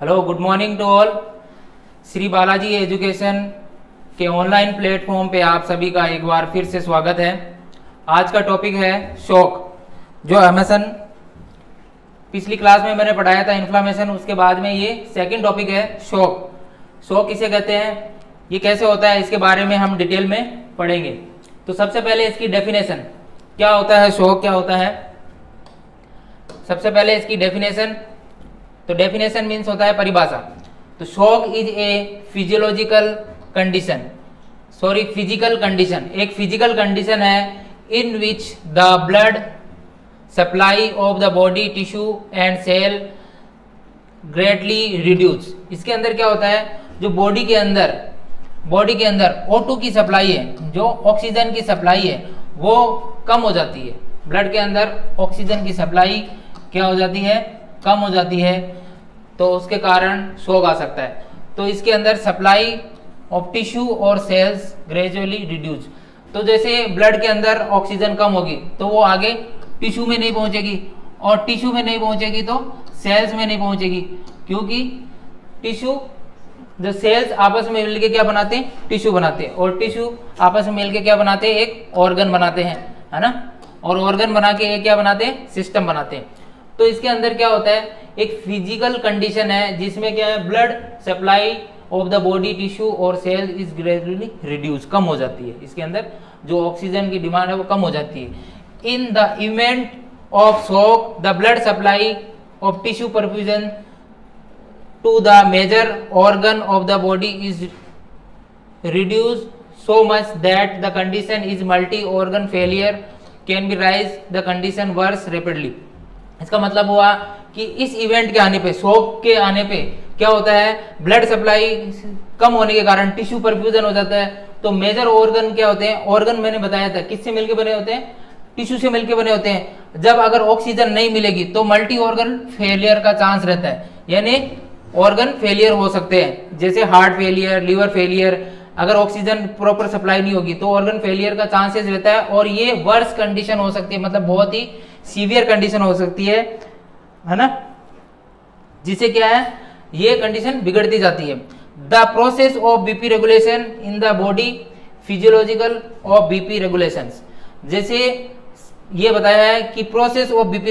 Hello, good morning to all. Shri Balaji education के online platform पे आप सभी का एक बार फिर से स्वागत है। आज का टॉपिक है शॉक, जो एमएसएन पिछली क्लास में मैंने पढ़ाया था इन्फ्लामेशन, उसके बाद में ये सेकंड टॉपिक है शॉक। शॉक किसे कहते हैं, ये कैसे होता है, इसके बारे में हम डिटेल में पढ़ेंगे। तो सबसे पहले इसकी डेफिनेशन क्या होता है, शॉक क्या होता है। सबसे पहले इसकी डेफिनेशन, तो डेफिनेशन मीन्स होता है परिभाषा। तो shock is a physiological condition, physical condition, एक फिजिकल कंडीशन है in which the blood supply of the body tissue and cell greatly reduce. इसके अंदर क्या होता है, जो बॉडी के अंदर O2 की सप्लाई है, जो ऑक्सीजन की सप्लाई है वो कम हो जाती है। ब्लड के अंदर ऑक्सीजन की सप्लाई क्या हो जाती है, कम हो जाती है, तो उसके कारण शॉक आ सकता है। तो इसके अंदर सप्लाई ऑफ टिश्यू और सेल्स ग्रेजुअली रिड्यूस। तो जैसे ब्लड के अंदर ऑक्सीजन कम होगी तो वो आगे टिश्यू में नहीं पहुंचेगी, और टिश्यू में नहीं पहुंचेगी तो सेल्स में नहीं पहुंचेगी, क्योंकि टिश्यू, जो सेल्स आपस में मिलकर क्या बनाते हैं, टिश्यू बनाते हैं, और टिश्यू आपस में मिलकर क्या बनाते हैं, एक ऑर्गन बनाते हैं, है ना। और ऑर्गन बना के एक क्या बनाते हैं, सिस्टम बनाते हैं। तो इसके अंदर क्या होता है, एक फिजिकल कंडीशन है जिसमें क्या है, blood supply of the body tissue और सेल इज ग्रेजुअली रिड्यूस, कम हो जाती है। इसके अंदर जो ऑक्सीजन की डिमांड है वो कम हो जाती है। In the event of shock the blood supply of tissue perfusion to the major organ of the body is reduce so much that the condition is multi organ failure can be rise the condition worse rapidly। इसका मतलब हुआ कि इस event के आने पे, shock के आने पे क्या होता है, ब्लड सप्लाई कम होने के कारण टिश्यू परफ्यूजन हो जाता है। तो मेजर ऑर्गन क्या होते हैं, ऑर्गन मैंने बताया था किससे मिलके बने होते हैं, टिश्यू से मिलके बने होते हैं। जब अगर ऑक्सीजन नहीं मिलेगी तो मल्टी ऑर्गन फेलियर का चांस रहता है, यानी ऑर्गन फेलियर हो सकते हैं, जैसे हार्ट फेलियर, लीवर फेलियर। अगर ऑक्सीजन प्रॉपर सप्लाई नहीं होगी तो ऑर्गन फेलियर का चांसेस रहता है, और ये वर्स कंडीशन हो सकती है, मतलब बहुत ही सीवियर कंडीशन हो सकती है ना, जिसे क्या है, ये कंडीशन बिगड़ती जाती है। The process of BP regulation in the body physiological of BP regulations, जैसे ये बताया है कि प्रोसेस ऑफ बीपी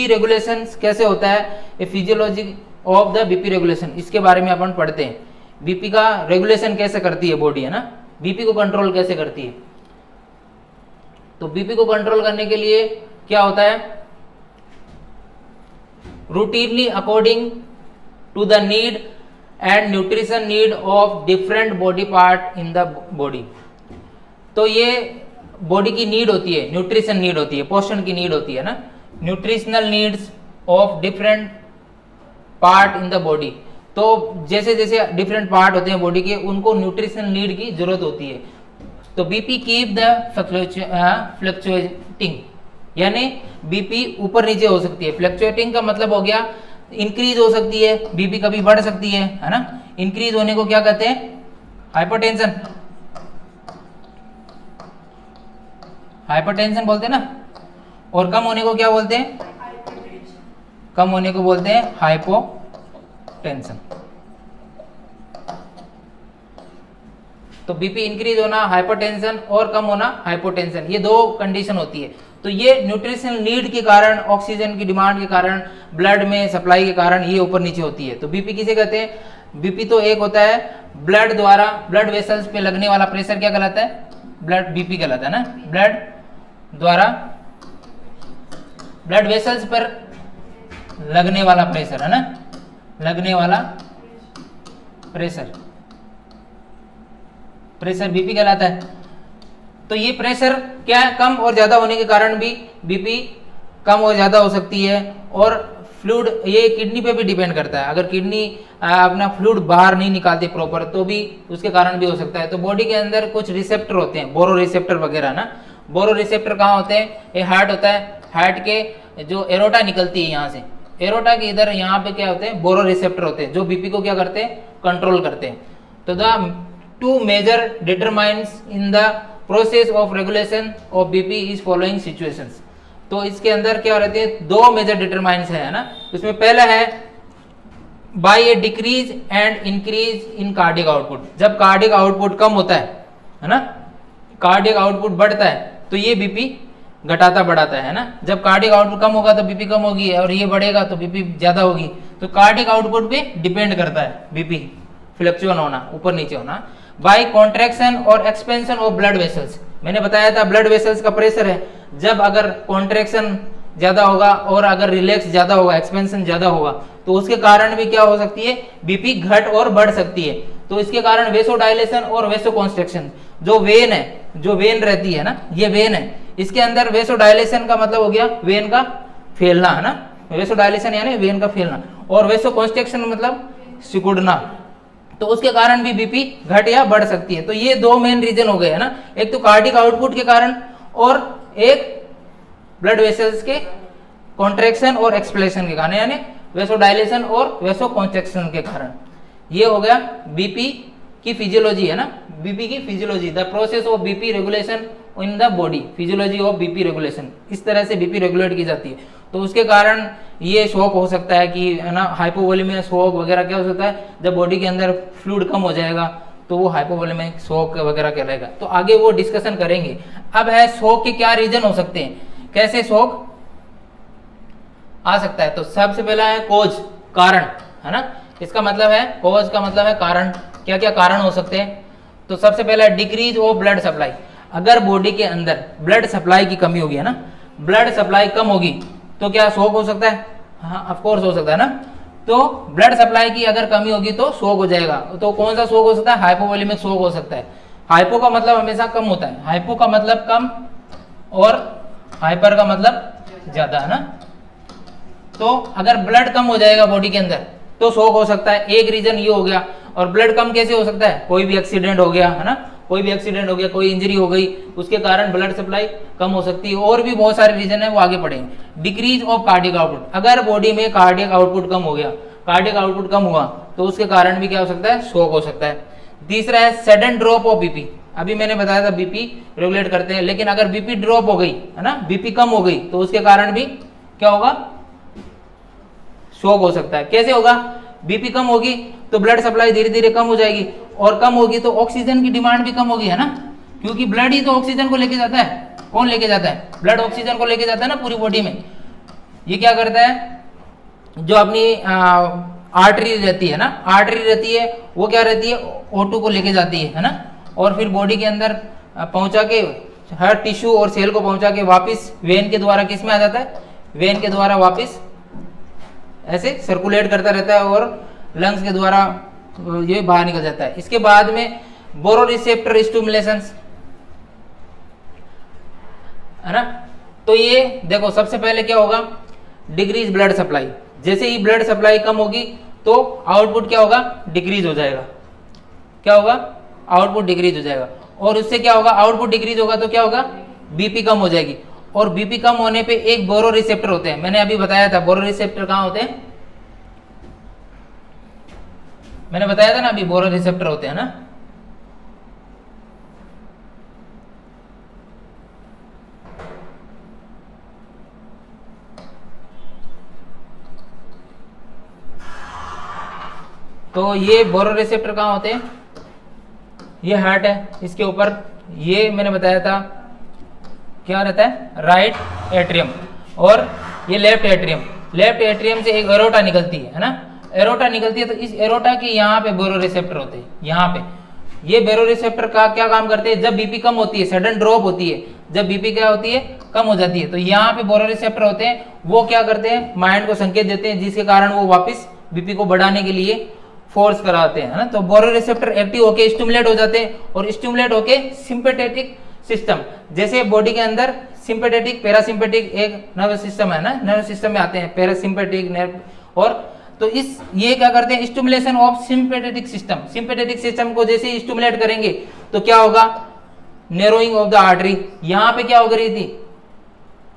रेगुलेशंस कैसे होता है, ये physiology of the BP regulation, इसके बारे में अपन पढ़ते हैं। बीपी का रेगुलेशन कैसे करती है बॉडी, है ना, बीपी को कंट्रोल कैसे करती है। तो बीपी को कंट्रोल करने के लिए क्या होता है, routinely according to the need and nutrition need of different body part in the body. तो ये बॉडी की नीड होती है, न्यूट्रिशन नीड होती है, पोषण की नीड होती है ना, nutritional needs of different part in the body. तो जैसे जैसे डिफरेंट पार्ट होते हैं बॉडी के, उनको न्यूट्रिशनल नीड की जरूरत होती है। तो बीपी कीप द फ्लक्चुएटिंग, यानी बीपी ऊपर नीचे हो सकती है। फ्लक्चुएटिंग का मतलब हो गया इंक्रीज हो सकती है, बीपी कभी बढ़ सकती है ना। इंक्रीज होने को क्या कहते हैं, हाइपरटेंशन, हाइपरटेंशन बोलते हैं ना। और कम होने को क्या बोलते हैं, कम होने को बोलते हैं हाइपोटेंशन। तो बीपी इंक्रीज होना हाइपरटेंशन, और कम होना हाइपोटेंशन, ये दो कंडीशन होती है। तो ये न्यूट्रिशनल नीड के कारण, ऑक्सीजन की डिमांड के कारण, ब्लड में सप्लाई के कारण ये ऊपर नीचे होती है। तो बीपी किसे कहते हैं, बीपी तो एक होता है ब्लड द्वारा, ब्लड वेसल्स पे लगने वाला प्रेशर क्या कहलाता है, ब्लड बीपी कहलाता है ना। ब्लड द्वारा ब्लड वेसल्स पर लगने वाला प्रेशर, है ना, लगने वाला प्रेशर बीपी कहलाता है। तो ये प्रेशर क्या है, कम और ज्यादा होने के कारण भी बीपी कम और ज्यादा हो सकती है। और फ्लूइड, ये किडनी पे भी डिपेंड करता है, अगर किडनी अपना फ्लूइड बाहर नहीं निकालती प्रॉपर तो भी उसके कारण भी हो सकता है। तो बॉडी के अंदर कुछ रिसेप्टर होते हैं, बोरो रिसेप्टर वगैरह ना। बोरो रिसेप्टर कहाँ होते हैं, ये हार्ट होता है, हार्ट के जो एरोटा निकलती है यहाँ से, एरोटा के इधर यहाँ पे क्या होते हैं, बोरो रिसेप्टर होते हैं, जो बीपी को क्या करते हैं, कंट्रोल करते हैं। तो the two major determinants in the process of regulation of BP is following situations. तो इसके अंदर क्या रहते हैं, दो मेजर डिटरमाइंस है ना। उसमें पहला है by a decrease and increase in cardiac output. जब कार्डियक आउटपुट कम होता है ना, कार्डियक आउटपुट बढ़ता है तो ये बीपी घटाता बढ़ाता है ना। जब कार्डियक आउटपुट कम होगा तो बीपी कम होगी, और ये बढ़ेगा तो बीपी ज्यादा होगी। तो कार्डियक आउटपुट पे डिपेंड करता है बीपी फ्लक्चुएट होना, ऊपर नीचे होना। बाय कॉन्ट्रैक्शन और एक्सपेंशन ऑफ ब्लड वेसल्स, मैंने बताया था ब्लड वेसल्स का प्रेशर है, जब अगर कॉन्ट्रैक्शन ज्यादा होगा और अगर रिलैक्स ज्यादा होगा, एक्सपेंशन ज्यादा होगा, तो उसके कारण भी क्या हो सकती है, बीपी घट और बढ़ सकती है। तो इसके कारण वेसोडाइलेशन और वेसोकॉन्स्ट्रिक्शन, जो वेन है, जो वेन रहती है ना, ये वेन है, इसके अंदर वेसोडाइलेशन का मतलब हो गया वेन का फैलना है ना, वेसोडाइलेशन यानी वेन का फैलना, और वेसोकॉन्स्ट्रिक्शन मतलब सिकुड़ना, तो उसके कारण भी बीपी घट या बढ़ सकती है। तो ये दो मेन रीजन हो गए है ना, एक तो कार्डियक आउटपुट के कारण और एक ब्लड वेसल्स के कॉन्ट्रैक्शन और एक्सपेंशन के कारण, यानी वेसोडाइलेशन और वेसोकॉन्स्ट्रिक्शन के कारण। ये हो गया बीपी की फिजियोलॉजी है ना, बीपी की physiology, the process of BP regulation in the body, physiology of BP regulation, इस तरह से बीपी रेगुलेट की जाती है। तो उसके कारण ये शॉक हो सकता है कि है ना, हाइपोवोलेमिया शॉक वगैरह क्या हो सकता है, जब बॉडी के अंदर फ्लूइड कम हो जाएगा तो वो हाइपोवोलेमिक शॉक वगैरह कहलाएगा। तो आगे वो डिस्कशन करेंगे। अब है शॉक के क्या रीजन हो सकते हैं, कैसे शॉक आ सकता है। तो सबसे पहला है कोज, कारण है ना, इसका मतलब है कोज का मतलब है कारण, क्या क्या कारण हो सकते हैं। तो सबसे पहला डिक्रीज ऑफ ब्लड सप्लाई, अगर बॉडी के अंदर ब्लड सप्लाई की कमी होगी है ना, ब्लड सप्लाई कम होगी तो क्या शॉक हो सकता है, हाँ ऑफ कोर्स हो सकता है ना। तो ब्लड सप्लाई की अगर कमी होगी तो शॉक हो जाएगा। तो कौन सा शॉक हो सकता है, हाइपोवोलेमिक शॉक हो सकता है। हाइपो का मतलब हमेशा कम होता है, हाइपो का मतलब कम और हाइपर का मतलब ज्यादा है ना। तो अगर ब्लड कम हो जाएगा बॉडी के अंदर तो शॉक हो सकता है, एक रीजन ये हो गया। और ब्लड कम कैसे हो सकता है, कोई भी एक्सीडेंट हो गया है ना, कोई भी एक्सीडेंट हो गया, कोई इंजरी हो गई, उसके कारण ब्लड सप्लाई कम हो सकती है। और भी बहुत सारे रीजन है, वो आगे पढ़ेंगे। डिक्रीज ऑफ कार्डियक आउटपुट, अगर बॉडी में कार्डियक आउटपुट कम हो गया, कार्डियक आउटपुट कम हुआ तो उसके कारण भी क्या हो सकता है, शॉक हो सकता है। तीसरा है सडन ड्रॉप ऑफ बीपी, अभी मैंने बताया था बीपी रेगुलेट करते हैं, लेकिन अगर बीपी ड्रॉप हो गई है ना, बीपी कम हो गई तो उसके कारण भी क्या होगा, शॉक हो सकता है। कैसे होगा, बीपी कम होगी तो ब्लड सप्लाई धीरे धीरे कम हो जाएगी, और कम होगी तो ऑक्सीजन की डिमांड भी कम होगी है ना, क्योंकि ब्लड ही तो ऑक्सीजन को लेके जाता है। कौन लेके जाता है, ब्लड ऑक्सीजन को लेके जाता है ना पूरी बॉडी में। ये क्या करता है, जो अपनी आर्टरी रहती है ना, आर्टरी रहती है वो क्या रहती है, O2 को लेके जाती है ना, और फिर बॉडी के अंदर पहुंचा के हर टिश्यू और सेल को पहुंचा के वापस वेन के द्वारा किस में आ जाता है, वेन के द्वारा वापस ऐसे सर्कुलेट करता रहता है और लंग्स के द्वारा ये बाहर निकल जाता है। इसके बाद में बोरोरिसेप्टर स्टिमुलेशन है ना। तो ये देखो सबसे पहले क्या होगा, डिक्रीज ब्लड सप्लाई, जैसे ही ब्लड सप्लाई कम होगी तो आउटपुट क्या होगा, डिक्रीज हो जाएगा। क्या होगा, आउटपुट डिक्रीज हो जाएगा, और उससे क्या होगा, आउटपुट डिक्रीज होगा तो क्या होगा, बीपी कम हो जाएगी। और बीपी कम होने पे एक बोरोरिसेप्टर होते हैं, मैंने अभी बताया था बोरोरिसेप्टर कहाँ होते हैं, मैंने बताया था ना अभी, बोरोरिसेप्टर होते हैं ना। तो ये बोरोरिसेप्टर कहाँ होते हैं, ये हार्ट है, इसके ऊपर ये मैंने बताया था क्या रहता है, राइट एट्रियम, और ये लेफ्ट एट्रियम। लेफ्ट एट्रियम से एक एरोटा निकलती है ना, एरोटा निकलती है, तो इस एरोटा के यहाँ पे बोरोरिसेप्टर होते हैं। यहाँ पे ये बोरोरिसेप्टर का क्या काम करते हैं, जब बीपी कम होती है, सडन ड्रॉप होती है, जब बीपी क्या होती है, कम हो जाती है, तो यहाँ पे बोरोरिसेप्टर होते हैं, वो क्या करते हैं, माइंड को संकेत देते हैं, जिसके कारण वो वापस बीपी को बढ़ाने के लिए फोर्स कराते हैं ना। तो बोरोरिसेप्टर एक्टिव होके स्टिमुलेट हो जाते हैं, और स्टिमुलेट होके सिंपैथेटिक सिस्टम, जैसे बॉडी के अंदर सिंपैथेटिक पैरासिम्पेटिक एक नर्वस सिस्टम है ना, नर्वस सिस्टम में आते हैं पैरासिम्पेटिक नर्व, और तो इस ये क्या करते हैं, stimulation of sympathetic system. Sympathetic system को जैसे ही स्टिमुलेट करेंगे तो क्या होगा, नैरोइंग ऑफ द आर्टरी। यहाँ पे क्या हो गई थी,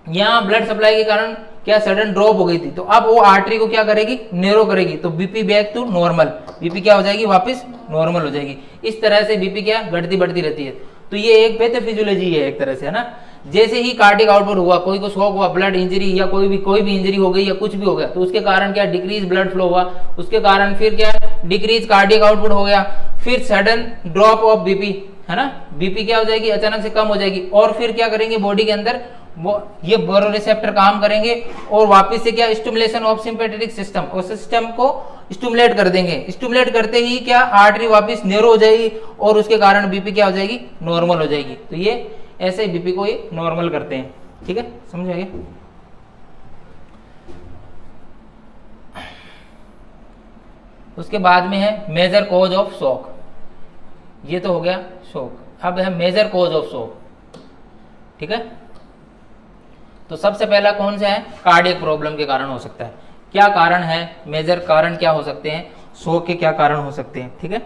यहाँ ब्लड सप्लाई के कारण क्या सडन ड्रॉप हो गई थी, तो अब वो आर्टरी को क्या करेगी, नैरो करेगी, तो BP back to normal, BP क्या हो जाएगी, वापस नॉर्मल हो जाएगी। इस तरह से बीपी क्या घटती बढ़ती रहती है। तो ये एक पैथोफिजियोलॉजी है एक तरह से है ना। जैसे ही कार्डिक आउटपुट हुआ, कोई को शॉक हुआ, ब्लड इंजरी या कोई भी इंजरी हो गई या कुछ भी हो गया, तो उसके कारण क्या डिक्रीज ब्लड फ्लो हुआ, उसके कारण फिर क्या डिक्रीज कार्डिक आउटपुट हो गया, फिर सडन ड्रॉप ऑफ बीपी, है ना, बीपी क्या हो जाएगी, अचानक से कम हो जाएगी, और फिर क्या करेंगे बॉडी के अंदर वो ये बायोरिसेप्टर काम करेंगे और वापस से क्या स्टिमुलेशन ऑफ सिंपैथेटिक सिस्टम, और सिस्टम को स्टिमुलेट कर देंगे, स्टिमुलेट करते ही क्या आर्टरी वापस नैरो हो जाएगी और उसके कारण बीपी क्या हो जाएगी, नॉर्मल हो जाएगी। तो ये ऐसे बीपी को ये नॉर्मल करते हैं, ठीक है, समझ आगे। उसके बाद में है मेजर कॉज ऑफ शॉक, ये तो हो गया शॉक, अब है मेजर कॉज ऑफ शॉक, ठीक है। तो सबसे पहला कौन सा है, कार्डियक प्रॉब्लम के कारण हो सकता है। क्या कारण है, मेजर कारण क्या हो सकते हैं, शॉक के क्या कारण हो सकते हैं, ठीक है।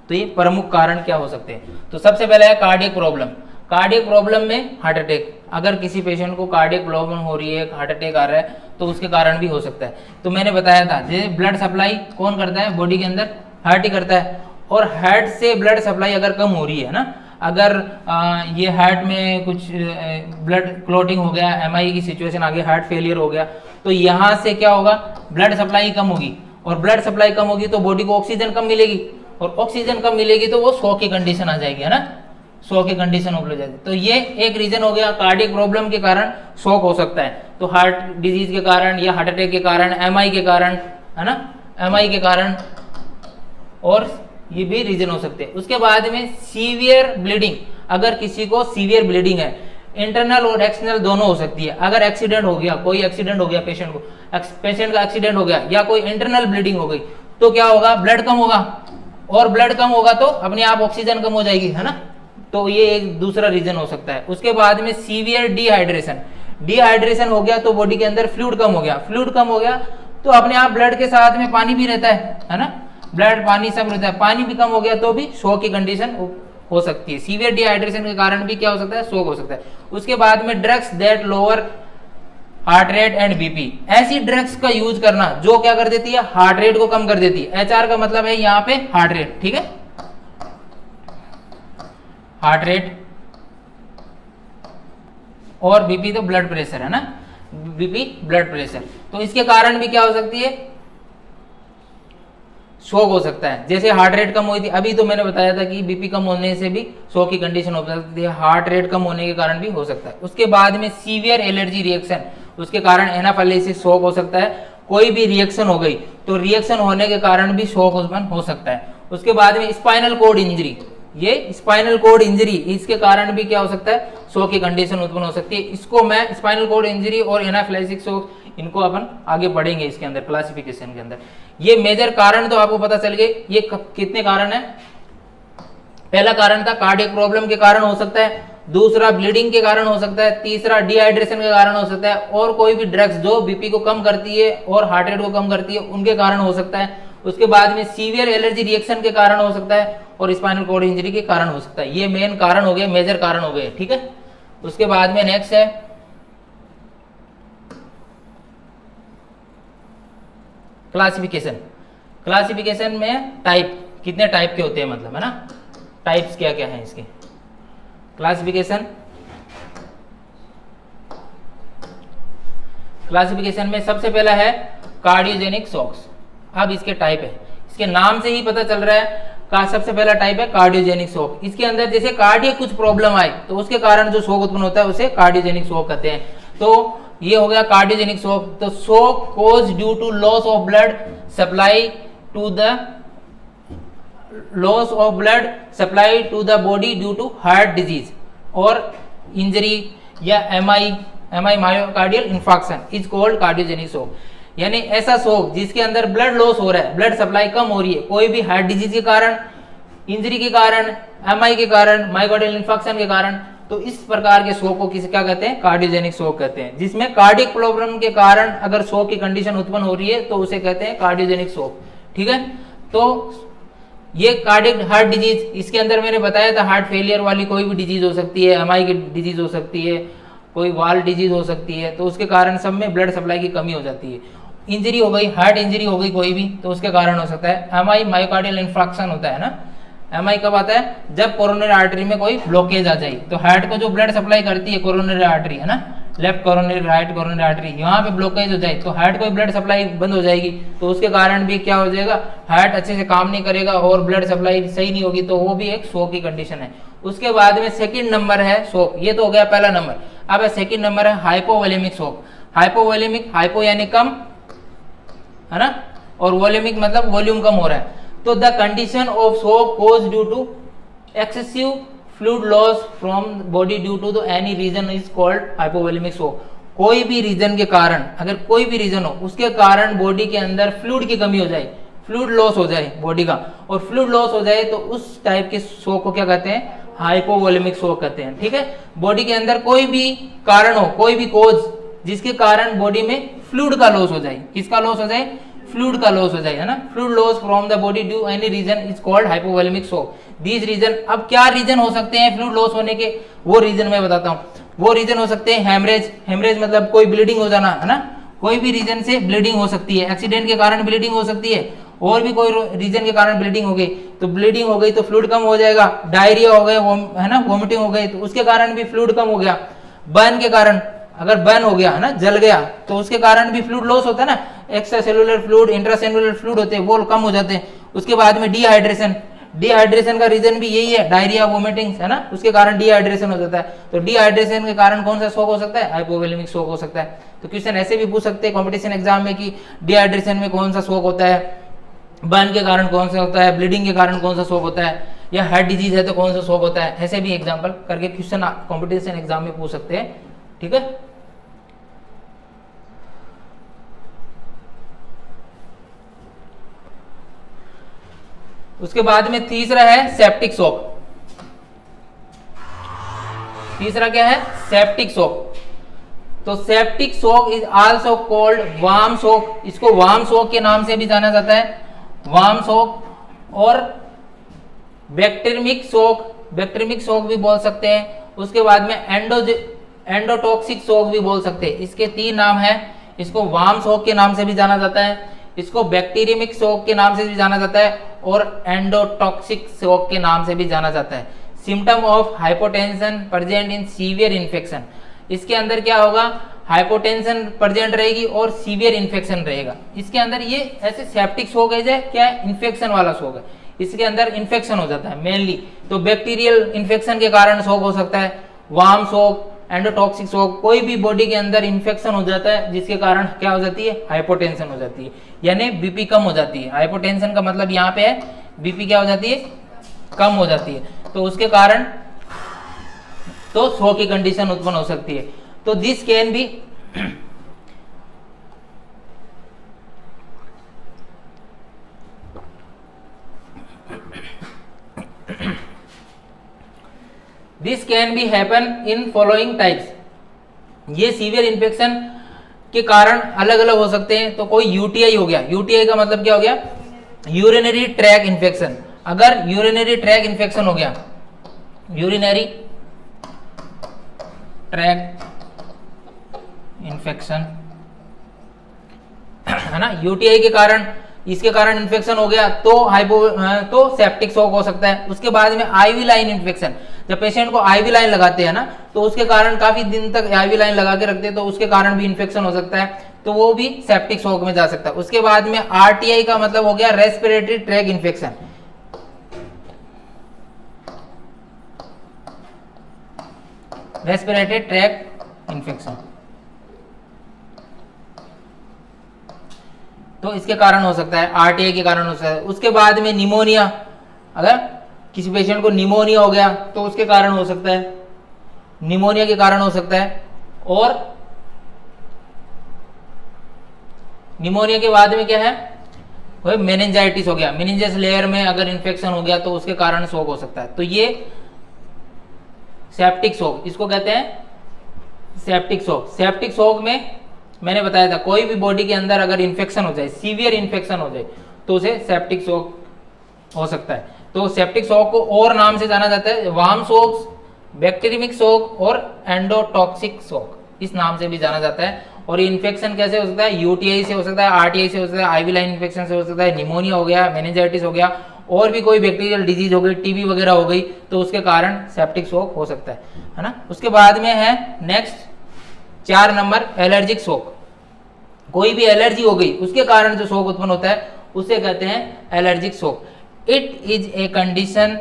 तो ये प्रमुख कारण क्या हो सकते हैं, तो सबसे पहला है कार्डियक प्रॉब्लम। कार्डियक प्रॉब्लम में हार्ट अटैक, अगर किसी पेशेंट को कार्डियक प्रॉब्लम हो रही है, हार्ट अटैक आ रहा है, तो उसके कारण भी हो सकता है। तो मैंने बताया था जैसे ब्लड सप्लाई कौन करता है बॉडी के अंदर, हार्ट ही करता है, और हार्ट से ब्लड सप्लाई अगर कम हो रही है ना, अगर ये हार्ट में कुछ ब्लड क्लॉटिंग हो गया, एमआई की सिचुएशन आ गई, हार्ट फेलियर हो गया, तो यहाँ से क्या होगा, ब्लड सप्लाई कम होगी, और ब्लड सप्लाई कम होगी तो बॉडी को ऑक्सीजन कम मिलेगी, और ऑक्सीजन कम मिलेगी तो वो शॉक की कंडीशन आ जाएगी, है ना, शॉक की कंडीशन हो जाएगी। तो ये एक रीजन हो गया, कार्डियक प्रॉब्लम के कारण शॉक हो सकता है। तो हार्ट डिजीज के कारण या हार्ट अटैक के कारण, एमआई के कारण, है ना, एमआई के कारण, और ये भी रीजन हो सकते हैं। उसके बाद में सीवियर ब्लीडिंग, अगर किसी को सीवियर ब्लीडिंग है, इंटरनल और एक्सटर्नल दोनों हो सकती है। अगर एक्सीडेंट हो गया, कोई एक्सीडेंट हो गया पेशेंट को, पेशेंट का एक्सीडेंट हो गया या कोई इंटरनल ब्लीडिंग हो गई, तो क्या होगा, ब्लड कम होगा, और ब्लड कम होगा तो अपने आप ऑक्सीजन कम हो जाएगी, है ना। तो ये एक दूसरा रीजन हो सकता है। उसके बाद में सीवियर डिहाइड्रेशन, डिहाइड्रेशन हो गया तो बॉडी के अंदर फ्लूइड कम हो गया, फ्लूइड कम हो गया तो अपने आप ब्लड के साथ में पानी भी रहता है ना, ब्लड पानी सब रहता है, पानी भी कम हो गया तो भी शॉक की कंडीशन हो सकती है। सीवियर डिहाइड्रेशन के कारण भी क्या हो सकता है, शॉक हो सकता है। उसके बाद में drugs that lower heart rate and BP, ऐसी ड्रग्स का यूज करना जो क्या कर देती है, हार्ट रेट को कम कर देती है। एचआर का मतलब है यहाँ पे हार्ट रेट, ठीक है, हार्ट रेट, और बीपी तो ब्लड प्रेशर, है ना, बीपी ब्लड प्रेशर। तो इसके कारण भी क्या हो सकती है, शॉक हो सकता है। जैसे हार्ट रेट कम हुई थी, अभी तो मैंने बताया था कि बीपी कम होने से भी शॉक की कंडीशन हो सकती है, हार्ट रेट कम होने के कारण भी हो सकता है। उसके बाद में सीवियर एलर्जी रिएक्शन, उसके कारण एनाफाइलेसिस शॉक हो सकता है। कोई भी रिएक्शन हो गई तो रिएक्शन होने के कारण भी शॉक उत्पन्न हो सकता है। उसके बाद में स्पाइनल कॉर्ड इंजरी, ये स्पाइनल कॉर्ड इंजरी, इसके कारण भी क्या हो सकता है, शॉक की कंडीशन उत्पन्न हो सकती है। इसको मैं स्पाइनल कॉर्ड इंजरी और एनाफाइलेसिस शॉक, इनको अपन आगे बढ़ेंगे इसके अंदर क्लासिफिकेशन के अंदर। ये मेजर कारण तो आपको पता चल गए। ये कितने कारण है, पहला कारण था कार्डियक प्रॉब्लम के कारण हो सकता है, दूसरा ब्लीडिंग के कारण हो सकता है, तीसरा डिहाइड्रेशन के कारण हो सकता है, और कोई भी ड्रग्स जो बीपी को कम करती है और हार्ट रेट को कम करती है उनके कारण हो सकता है। उसके बाद में सीवियर एलर्जी रिएक्शन के कारण हो सकता है, और स्पाइनल कॉर्ड इंजरी के कारण हो सकता है। ये मेन कारण हो गए, मेजर कारण हो गए, ठीक है। उसके बाद में नेक्स्ट है क्लासिफिकेशन। क्लासिफिकेशन में टाइप, कितने टाइप के होते हैं मतलब, है ना, टाइप्स क्या क्या है इसके। क्लासिफिकेशन, क्लासिफिकेशन में सबसे पहला है कार्डियोजेनिक शॉक्स। अब इसके टाइप है, इसके नाम से ही पता चल रहा है का सबसे पहला टाइप है कार्डियोजेनिक शॉक। इसके अंदर जैसे कार्डियक कुछ प्रॉब्लम आए तो उसके कारण जो शॉक उत्पन्न होता है उसे कार्डियोजेनिक शॉक कहते हैं। तो ये हो गया कार्डियोजेनिक शॉक। तो shock cause due to loss of blood supply to the loss of blood supply to the body due to heart disease और इंजरी या MI myocardial infarction is called cardiogenic shock. यानी ऐसा shock जिसके अंदर blood loss हो रहा है, blood supply कम हो रही है, कोई भी हार्ट डिजीज के कारण, इंजरी के कारण, एमआई के कारण, मायोकार्डियल इंफार्क्शन के कारण, तो इस प्रकार के शॉक को किसे क्या कहते हैं, कार्डियोजेनिक शॉक कहते हैं। जिसमें कार्डियक प्रॉब्लम के कारण अगर शॉक की कंडीशन उत्पन्न हो रही है तो उसे कहते हैं कार्डियोजेनिक शॉक, ठीक है। तो ये कार्डियक हार्ट डिजीज, इसके अंदर मैंने बताया था हार्ट फेलियर वाली कोई भी डिजीज हो सकती है, एमआई की डिजीज हो सकती है, कोई वाल डिजीज हो सकती है, तो उसके कारण सब में ब्लड सप्लाई की कमी हो जाती है। इंजरी हो गई, हार्ट इंजरी हो गई कोई भी, तो उसके कारण हो सकता है। एमआई मायोकार्डियल इंफार्क्शन होता है ना, MI कब आता है? जब कोरोनरी आर्टरी में कोई ब्लॉकेज आ जाए। तो हार्ट को जो ब्लड सप्लाई करती है कोरोनरी आर्टरी है ना, left coronary right coronary artery, यहाँ पे ब्लॉकेज हो जाए तो हार्ट को ब्लड सप्लाई बंद हो जाएगी, तो उसके कारण भी क्या हो जाएगा, हार्ट अच्छे से काम नहीं करेगा और ब्लड सप्लाई सही नहीं होगी, तो वो भी एक शॉक की कंडीशन है। उसके बाद में सेकंड नंबर है शॉक, ये तो हो गया पहला नंबर। अब सेकंड नंबर है हाइपोवोलेमिक शॉक। हाइपोवोलेमिक, हाइपो यानी कम है ना, और वोलेमिक मतलब वॉल्यूम कम हो रहा है। तो the condition of shock cause due to excessive fluid loss from body due to the any reason is called hypovolemic shock. कोई भी रीजन के कारण, अगर कोई भी रीजन हो उसके कारण बॉडी के अंदर फ्लूइड की कमी हो जाए, फ्लूइड लॉस हो जाए बॉडी का, और फ्लूइड लॉस हो जाए तो उस टाइप के शॉक को क्या कहते हैं, हाइपोवोलेमिक शॉक कहते हैं। ठीक है, बॉडी के अंदर कोई भी कारण हो, कोई भी कोज जिसके कारण बॉडी में फ्लूइड का लॉस हो जाए, किसका लॉस हो जाए, फ्लूइड का लॉस हो जाए है ना, fluid loss from the body due any reason is called hypovolemic shock. These reason, अब क्या रीजन हो सकते हैं फ्लूइड लॉस होने के, वो रीजन मैं बताता हूँ। वो रीजन हो सकते हैं हेमरेज, हेमरेज मतलब कोई ब्लीडिंग हो जाना है ना, कोई भी रीजन से ब्लीडिंग हो सकती है, एक्सीडेंट के कारण ब्लीडिंग हो सकती है, और भी कोई रीजन के कारण ब्लीडिंग हो गई, तो ब्लीडिंग हो गई तो फ्लूइड कम हो जाएगा, डायरिया हो गया है ना, वोमिटिंग हो गई तो उसके कारण भी फ्लूइड कम हो गया, बर्न के कारण, अगर बर्न हो गया है ना, जल गया तो उसके कारण भी फ्लूइड लॉस होता है ना, extra cellular fluid intracellular fluid होते हैं वो कम हो जाते हैं। उसके बाद में डिहाइड्रेशन, डिहाइड्रेशन का रीजन भी यही है, डायरिया वोमिटिंग है ना, उसके कारण डिहाइड्रेशन हो जाता है। तो डिहाइड्रेशन के कारण कौन सा शॉक हो सकता है, हाइपोवोलेमिक शॉक हो सकता है। तो क्वेश्चन ऐसे भी पूछ सकते हैं कंपटीशन एग्जाम में कि डिहाइड्रेशन में कौन सा शॉक होता है, बर्न के कारण कौन सा होता है, ब्लीडिंग के कारण कौन सा शॉक होता है, या हार्ट डिजीज है तो कौन सा शॉक होता है, ऐसे भी एग्जाम्पल करके क्वेश्चन कंपटीशन एग्जाम में पूछ सकते हैं। ठीक है, उसके बाद में तीसरा है सेप्टिक शॉक। तीसरा क्या है, सेप्टिक शॉक। तो septic shock is also called warm shock, इसको वार्म शॉक के नाम से भी जाना जाता है, वार्म शॉक, और बैक्टीरियमिक शॉक, बैक्टीरियमिक शॉक भी बोल सकते हैं। उसके बाद में एंडोटॉक्सिक शॉक भी बोल सकते हैं। इसके तीन नाम है, इसको वार्म शॉक के नाम से भी जाना जाता है, इसको बैक्टीरियमिक शॉक के नाम से भी जाना जाता है, और एंडोटॉक्सिक शॉक के नाम से भी जाना जाता है। Symptom of hypotension present in severe infection, इसके अंदर क्या होगा, हाइपोटेंशन प्रेजेंट रहेगी और सीवियर इन्फेक्शन रहेगा। इसके अंदर ये ऐसे सेप्टिक शॉक है, क्या है, इन्फेक्शन वाला शॉक है, इसके अंदर इन्फेक्शन हो जाता है मेनली, तो बैक्टीरियल इन्फेक्शन के कारण शॉक हो सकता है। वार्म शॉक, एंडोटॉक्सिक शॉक, कोई भी बॉडी के अंदर इन्फेक्शन हो जाता है जिसके कारण क्या हो जाती है, हाइपोटेंशन हो जाती है, यानी बीपी कम हो जाती है। हाइपोटेंशन का मतलब यहाँ पे है बीपी क्या हो जाती है, कम हो जाती है, तो उसके कारण तो शॉक की कंडीशन उत्पन्न हो सकती है। तो this can be this can be happen in following types. ये सीवियर इन्फेक्शन के कारण अलग अलग हो सकते हैं। तो कोई यूटीआई हो गया, यूटीआई का मतलब क्या हो गया, यूरिनरी ट्रैक इन्फेक्शन। अगर यूरिनरी ट्रैक इन्फेक्शन हो गया, यूरिनरी ट्रैक इन्फेक्शन है ना, यूटीआई के कारण, इसके कारण इन्फेक्शन हो गया तो सेप्टिक शॉक हो सकता है। उसके बाद में आईवी लाइन इन्फेक्शन, जब पेशेंट को आईवी लाइन लगाते हैं ना, तो उसके कारण काफी दिन तक आईवी लाइन लगा के रखते हैं, तो उसके कारण भी इन्फेक्शन हो सकता है, तो वो भी सेप्टिक शॉक में जा सकता है। उसके बाद में आरटीआई का मतलब हो गया respiratory tract infection, respiratory tract infection, तो इसके कारण हो सकता है, आरटीआई के कारण हो सकता है। उसके बाद में निमोनिया, अगर किसी पेशेंट को निमोनिया हो गया तो उसके कारण हो सकता है, निमोनिया के कारण हो सकता है। और निमोनिया के बाद में क्या है, वही मेनिंजाइटिस हो गया, मेनिंजस लेयर में अगर इन्फेक्शन हो गया तो उसके कारण शॉक हो सकता है। तो ये सेप्टिक शॉक, इसको कहते हैं सेप्टिक शॉक। सेप्टिक शॉक में मैंने बताया था कोई भी बॉडी के अंदर अगर इन्फेक्शन हो जाए, सीवियर इन्फेक्शन हो जाए, तो उसे सेप्टिक शॉक हो सकता है। तो सेप्टिक शॉक को और नाम से जाना जाता है, वार्म शॉक, बैक्टीरियमिक शॉक और एंडोटॉक्सिक शॉक, इस नाम से भी जाना जाता है। और ये इन्फेक्शन कैसे हो सकता है, यूटीआई से हो सकता है, आरटीआई से हो सकता है, आईवी लाइन इन्फेक्शन से हो सकता है, निमोनिया हो गया, मेनिंजाइटिस हो गया, और भी कोई बैक्टीरियल डिजीज हो गई, टीबी वगैरह हो गई, तो उसके कारण सेप्टिक शॉक हो सकता है ना। उसके बाद में है नेक्स्ट 4 नंबर एलर्जिक शॉक। कोई भी एलर्जी हो गई उसके कारण जो शॉक उत्पन्न होता है उसे कहते हैं allergic shock. It is a condition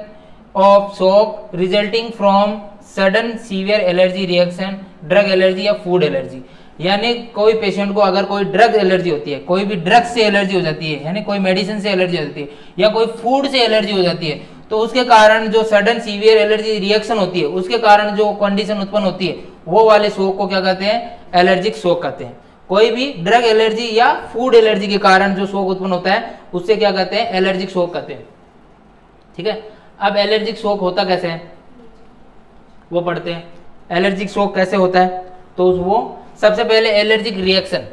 of shock resulting from sudden severe allergy reaction, drug allergy या फूड एलर्जी। यानी कोई पेशेंट को अगर कोई ड्रग एलर्जी होती है, कोई भी ड्रग से एलर्जी हो जाती है, यानी कोई मेडिसिन से एलर्जी हो जाती है या कोई फूड से एलर्जी हो जाती है, तो उसके कारण जो सडन सीवियर एलर्जी रिएक्शन होती है उसके कारण जो कंडीशन उत्पन्न होती है वो वाले शॉक को क्या कहते हैं, एलर्जिक शॉक कहते हैं। कोई भी ड्रग एलर्जी या फूड एलर्जी के कारण जो शॉक उत्पन्न होता है उससे क्या कहते हैं, एलर्जिक शॉक कहते हैं। ठीक है, अब एलर्जिक शॉक होता कैसे है वो पढ़ते हैं। एलर्जिक शॉक कैसे होता है, तो वो सबसे पहले एलर्जिक रिएक्शन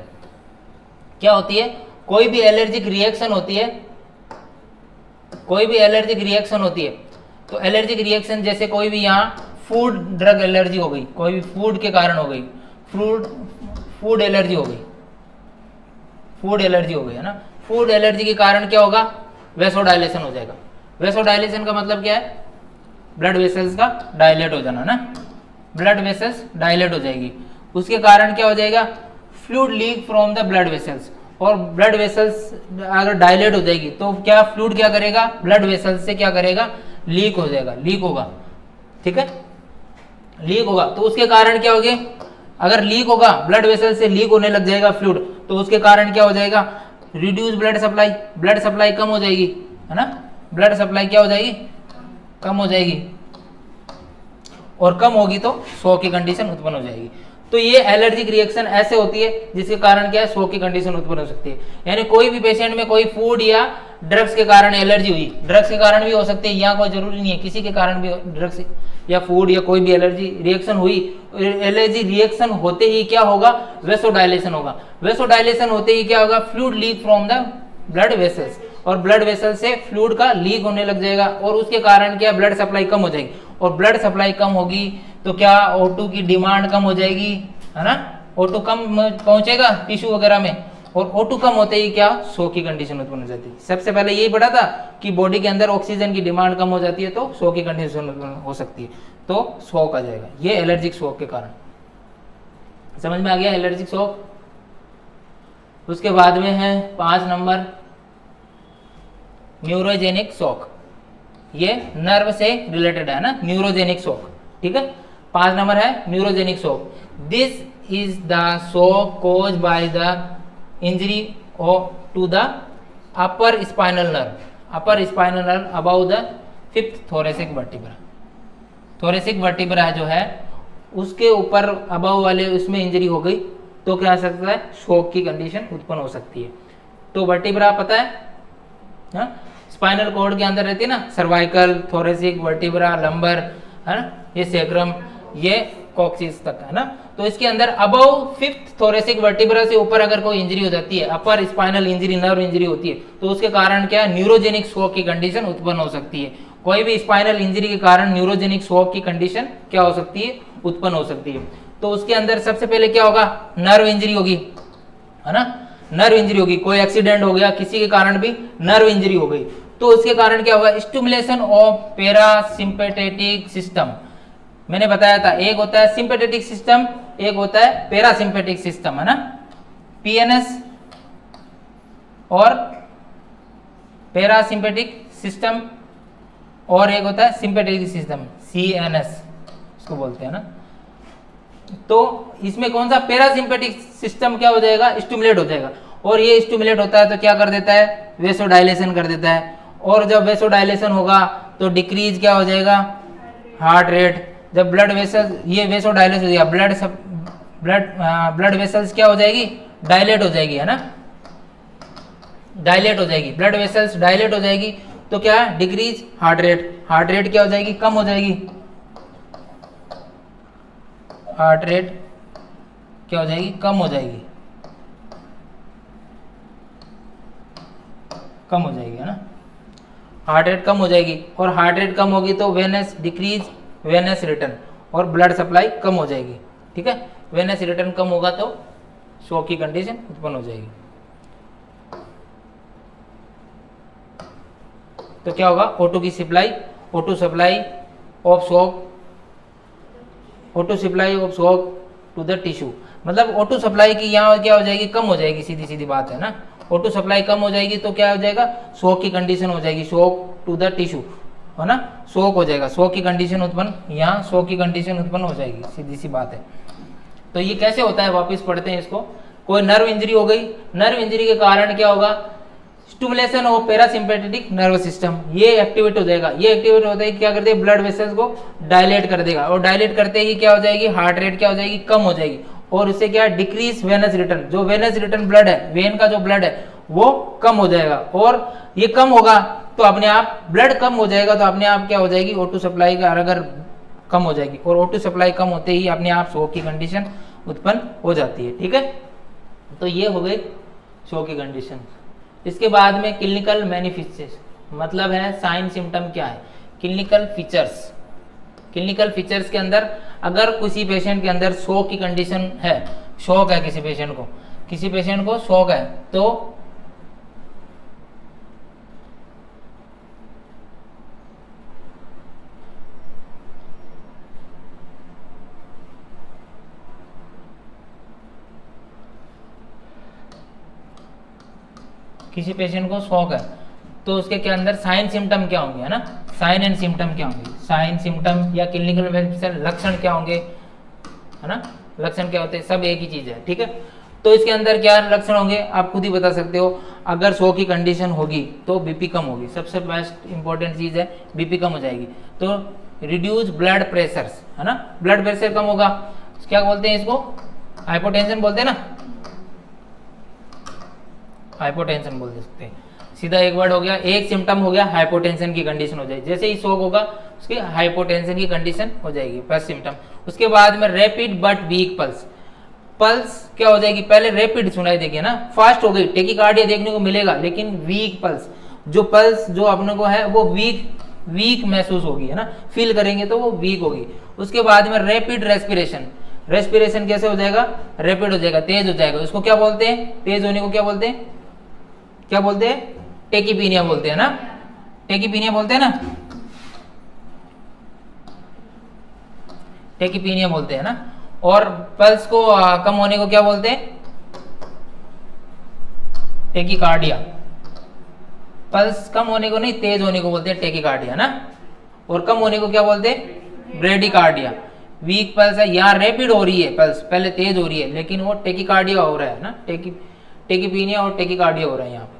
क्या होती है, कोई भी एलर्जिक रिएक्शन होती है, कोई भी एलर्जिक रिएक्शन होती है, तो एलर्जिक रिएक्शन जैसे कोई भी यहाँ फूड ड्रग एलर्जी हो गई, कोई भी फूड के कारण हो गई, फूड एलर्जी हो गई, फूड एलर्जी हो गई है ना। फूड एलर्जी के कारण क्या होगा, वेसोडाइलेशन हो जाएगा। वेसोडाइलेशन का मतलब क्या है, ब्लड वेसल्स का डायलेट हो जाना ना, ब्लड वेसल्स डायलेट हो जाएगी। उसके कारण क्या हो जाएगा, fluid leak from the blood vessels, और ब्लड वेसल्स अगर डायलेट हो जाएगी तो क्या फ्लूइड क्या करेगा, ब्लड वेसल्स से क्या करेगा, लीक हो जाएगा, लीक होगा। ठीक है, लीक होगा तो उसके कारण क्या होगी, अगर लीक होगा ब्लड वेसल से लीक होने लग जाएगा फ्लूइड, तो उसके कारण क्या हो जाएगा, reduce blood supply, blood supply कम हो जाएगी है ना, ब्लड सप्लाई क्या हो जाएगी, कम हो जाएगी, और कम होगी तो शॉक की कंडीशन उत्पन्न हो जाएगी। तो ये एलर्जिक रिएक्शन ऐसे होती है जिसके कारण क्या है, शॉक की कंडीशन उत्पन्न हो सकती है। यानी कोई भी पेशेंट में कोई फूड या ड्रग्स के कारण एलर्जी हुई, ड्रग्स के कारण भी हो सकती है, यहाँ कोई जरूरी नहीं है, किसी के कारण भी ड्रग्स या फूड या कोई भी एलर्जी रिएक्शन हुई, एलर्जी रिएक्शन होते ही क्या होगा, वेसोडाइलेशन होगा। वेसोडाइलेशन होते ही क्या होगा, fluid leak from the blood vessels, और ब्लड वेसल से फ्लूइड का लीक होने लग जाएगा, और उसके कारण क्या, ब्लड सप्लाई कम हो जाएगी, और ब्लड सप्लाई कम होगी तो क्या, O2 की डिमांड कम हो जाएगी है ना, O2 कम पहुंचेगा टिश्यू वगैरह में, और O2 कम होते ही क्या, शॉक की कंडीशन उत्पन्न हो जाती है। सबसे पहले यही पढ़ा था कि बॉडी के अंदर ऑक्सीजन की डिमांड कम हो जाती है तो शॉक की कंडीशन उत्पन्न हो सकती है, तो शॉक आ जाएगा, ये एलर्जिक शॉक के कारण। समझ में आ गया एलर्जिक शॉक। उसके बाद में है 5 नंबर न्यूरोजेनिक शॉक, ये नर्व से रिलेटेड है ना, न्यूरोजेनिक शॉक। ठीक है, 5 नंबर है neurogenic shock. This is the shock cause by the injury to the upper spinal nerve above the 5th thoracic vertebra. Thoracic vertebra जो है उसके ऊपर अबाउ वाले उसमें इंजरी हो गई तो क्या हो सकता है, शॉक की कंडीशन उत्पन्न हो सकती है। तो वर्टिब्रा पता है स्पाइनल कॉर्ड के अंदर रहती है ना, सर्वाइकल, थोरेसिक, वर्टिब्रा, लंबर है ना, ये सेक्रम, ये कॉक्सिस तक है ना। तो इसके अंदर अबव 5th थोरेसिक वर्टिब्रा से ऊपर अगर कोई इंजरी हो जाती है, अपर स्पाइनल इंजरी, नर्व इंजरी होती है, तो उसके कारण क्या, न्यूरोजेनिक शॉक की कंडीशन उत्पन्न हो सकती है। कोई भी स्पाइनल इंजरी के कारण न्यूरोजेनिक शॉक की कंडीशन क्या हो सकती है, उत्पन्न हो सकती है। तो उसके अंदर सबसे पहले क्या होगा, नर्व इंजरी होगी है ना, नर्व इंजरी होगी, कोई एक्सीडेंट हो गया किसी के कारण भी नर्व इंजरी हो गई, तो उसके कारण क्या होगा, स्टिमुलेशन ऑफ पैरासिम्पेथेटिक सिस्टम। मैंने बताया था एक होता है सिंपैथेटिक सिस्टम, एक होता है पैरासिम्पेटिक सिस्टम है ना, पीएनएस और पैरासिम्पेटिक सिस्टम, और एक होता है सिंपैथेटिक सिस्टम, सीएनएस इसको बोलते हैं ना। तो इसमें कौन सा, पैरासिम्पेटिक सिस्टम क्या हो जाएगा, स्टिमुलेट हो जाएगा, और ये स्टिमुलेट होता है तो क्या कर देता है, वेसोडाइलेशन कर देता है, और जब वेसोडाइलेशन होगा तो डिक्रीज क्या हो जाएगा, हार्ट रेट। जब ब्लड वेसल, ये वेसोडाइलेशन हो जाएगा, ब्लड वेसल्स क्या हो जाएगी, डायलेट हो जाएगी है ना, डायलेट हो जाएगी, ब्लड वेसल्स डायलेट हो जाएगी, तो क्या है, decrease heart rate, heart rate क्या हो जाएगी, कम हो जाएगी, हार्ट रेट क्या हो जाएगी, कम हो जाएगी, कम हो जाएगी है ना, हार्ट रेट कम हो जाएगी, और हार्ट रेट कम होगी तो वेनस डिक्रीज, वेनस रिटर्न, और ब्लड सप्लाई कम हो जाएगी। ठीक है, वेनस रिटर्न कम होगा तो शॉक की कंडीशन उत्पन्न हो जाएगी। तो क्या होगा, O2 की supply, O2 supply of shock, O2 supply of shock to the tissue, मतलब O2 सप्लाई की यहाँ क्या हो जाएगी, कम हो जाएगी, सीधी सीधी बात है ना। O2 सप्लाई कम हो जाएगी तो क्या हो जाएगा, शॉक की कंडीशन हो जाएगी, शॉक टू द टिश्यू, है ना, शॉक हो जाएगा, शॉक की कंडीशन उत्पन्न, यहाँ शॉक की कंडीशन उत्पन्न हो जाएगी, सीधी सी बात है। तो ये कैसे होता है, वापस पढ़ते हैं इसको। कोई नर्व इंजरी हो गई, नर्व इंजरी के कारण क्या होगा, stimulation of parasympathetic nerve system, ये एक्टिवेट हो जाएगा। ये एक्टिवेट होता है क्या करते हैं, ब्लड वेसल्स को डायलेट कर देगा, और डायलेट करते ही क्या हो जाएगी, हार्ट रेट क्या हो जाएगी, कम हो जाएगी, और उससे क्या डिक्रीज वेनस रिटर्न, जो वेनस रिटर्न ब्लड है, वेन का जो ब्लड है वो कम हो जाएगा, और ये कम होगा तो अपने आप ब्लड कम हो जाएगा, तो अपने आप क्या हो जाएगी, O2 सप्लाई का अगर कम हो जाएगी, और O2 सप्लाई कम होते ही अपने आप शॉक की कंडीशन उत्पन्न हो जाती है। ठीक है, तो ये हो गई शॉक की कंडीशन। इसके बाद में क्लिनिकल मैनिफेस्टेशन, मतलब है साइन सिम्टम क्या है, क्लिनिकल फीचर्स। क्लिनिकल फीचर्स के अंदर अगर किसी पेशेंट के अंदर शॉक की कंडीशन है, शॉक है किसी पेशेंट को शॉक है, तो किसी पेशेंट को शॉक है तो उसके के अंदर साइन सिम्टम क्या होंगे, है ना, साइन एंड सिम्टम क्या होंगे, साइन सिम्टम या क्लिनिकल लक्षण क्या होंगे, है ना, लक्षण क्या होते हैं, सब एक ही चीज है। ठीक है, तो इसके अंदर क्या लक्षण होंगे आप खुद ही बता सकते हो। अगर शॉक की कंडीशन होगी तो बीपी कम होगी, सबसे बेस्ट इंपॉर्टेंट चीज है, बीपी कम हो जाएगी, तो रिड्यूस ब्लड प्रेशर्स, है ना, ब्लड प्रेशर कम होगा, क्या बोलते हैं इसको, हाइपोटेंशन बोलते हैं ना, हाइपोटेंशन बोल सकते हैं, सीधा एक वर्ड हो गया, एक सिम्टम हो गया, हाइपोटेंशन की कंडीशन हो जाएगी, जैसे ही शॉक होगा उसकी हाइपोटेंशन की कंडीशन हो जाएगी, फर्स्ट सिम्टम। उसके बाद में rapid but week pulse, pulse क्या हो जाएगी, पहले रैपिड सुनाई देगी ना, फास्ट हो गई, टेकीकार्डिया देखने को मिलेगा, लेकिन वीक पल्स, जो पल्स जो अपने को है वो वीक महसूस होगी, है ना, फील करेंगे तो वो वीक होगी। उसके बाद में रैपिड रेस्पिरेशन, रेस्पिरेशन कैसे हो जाएगा, रैपिड हो जाएगा, तेज हो जाएगा, उसको क्या बोलते हैं, तेज होने को क्या बोलते हैं, क्या बोलते हैं, टेकीपीनिया बोलते हैं ना, टेकीपीनिया बोलते हैं ना, टेकीपीनिया बोलते हैं ना। और पल्स को कम होने को क्या बोलते हैं, टेकीकार्डिया, पल्स कम होने को नहीं, तेज होने को बोलते हैं टेकीकार्डिया ना, और कम होने को क्या बोलते हैं, ब्रेडिकार्डिया। वीक पल्स है, यहाँ रैपिड हो रही है पल्स, पहले तेज हो रही है, लेकिन वो टेकीकार्डिया हो रहा है ना, टेकीपीनिया और टेकीकार्डिया हो रहा है यहाँ पे।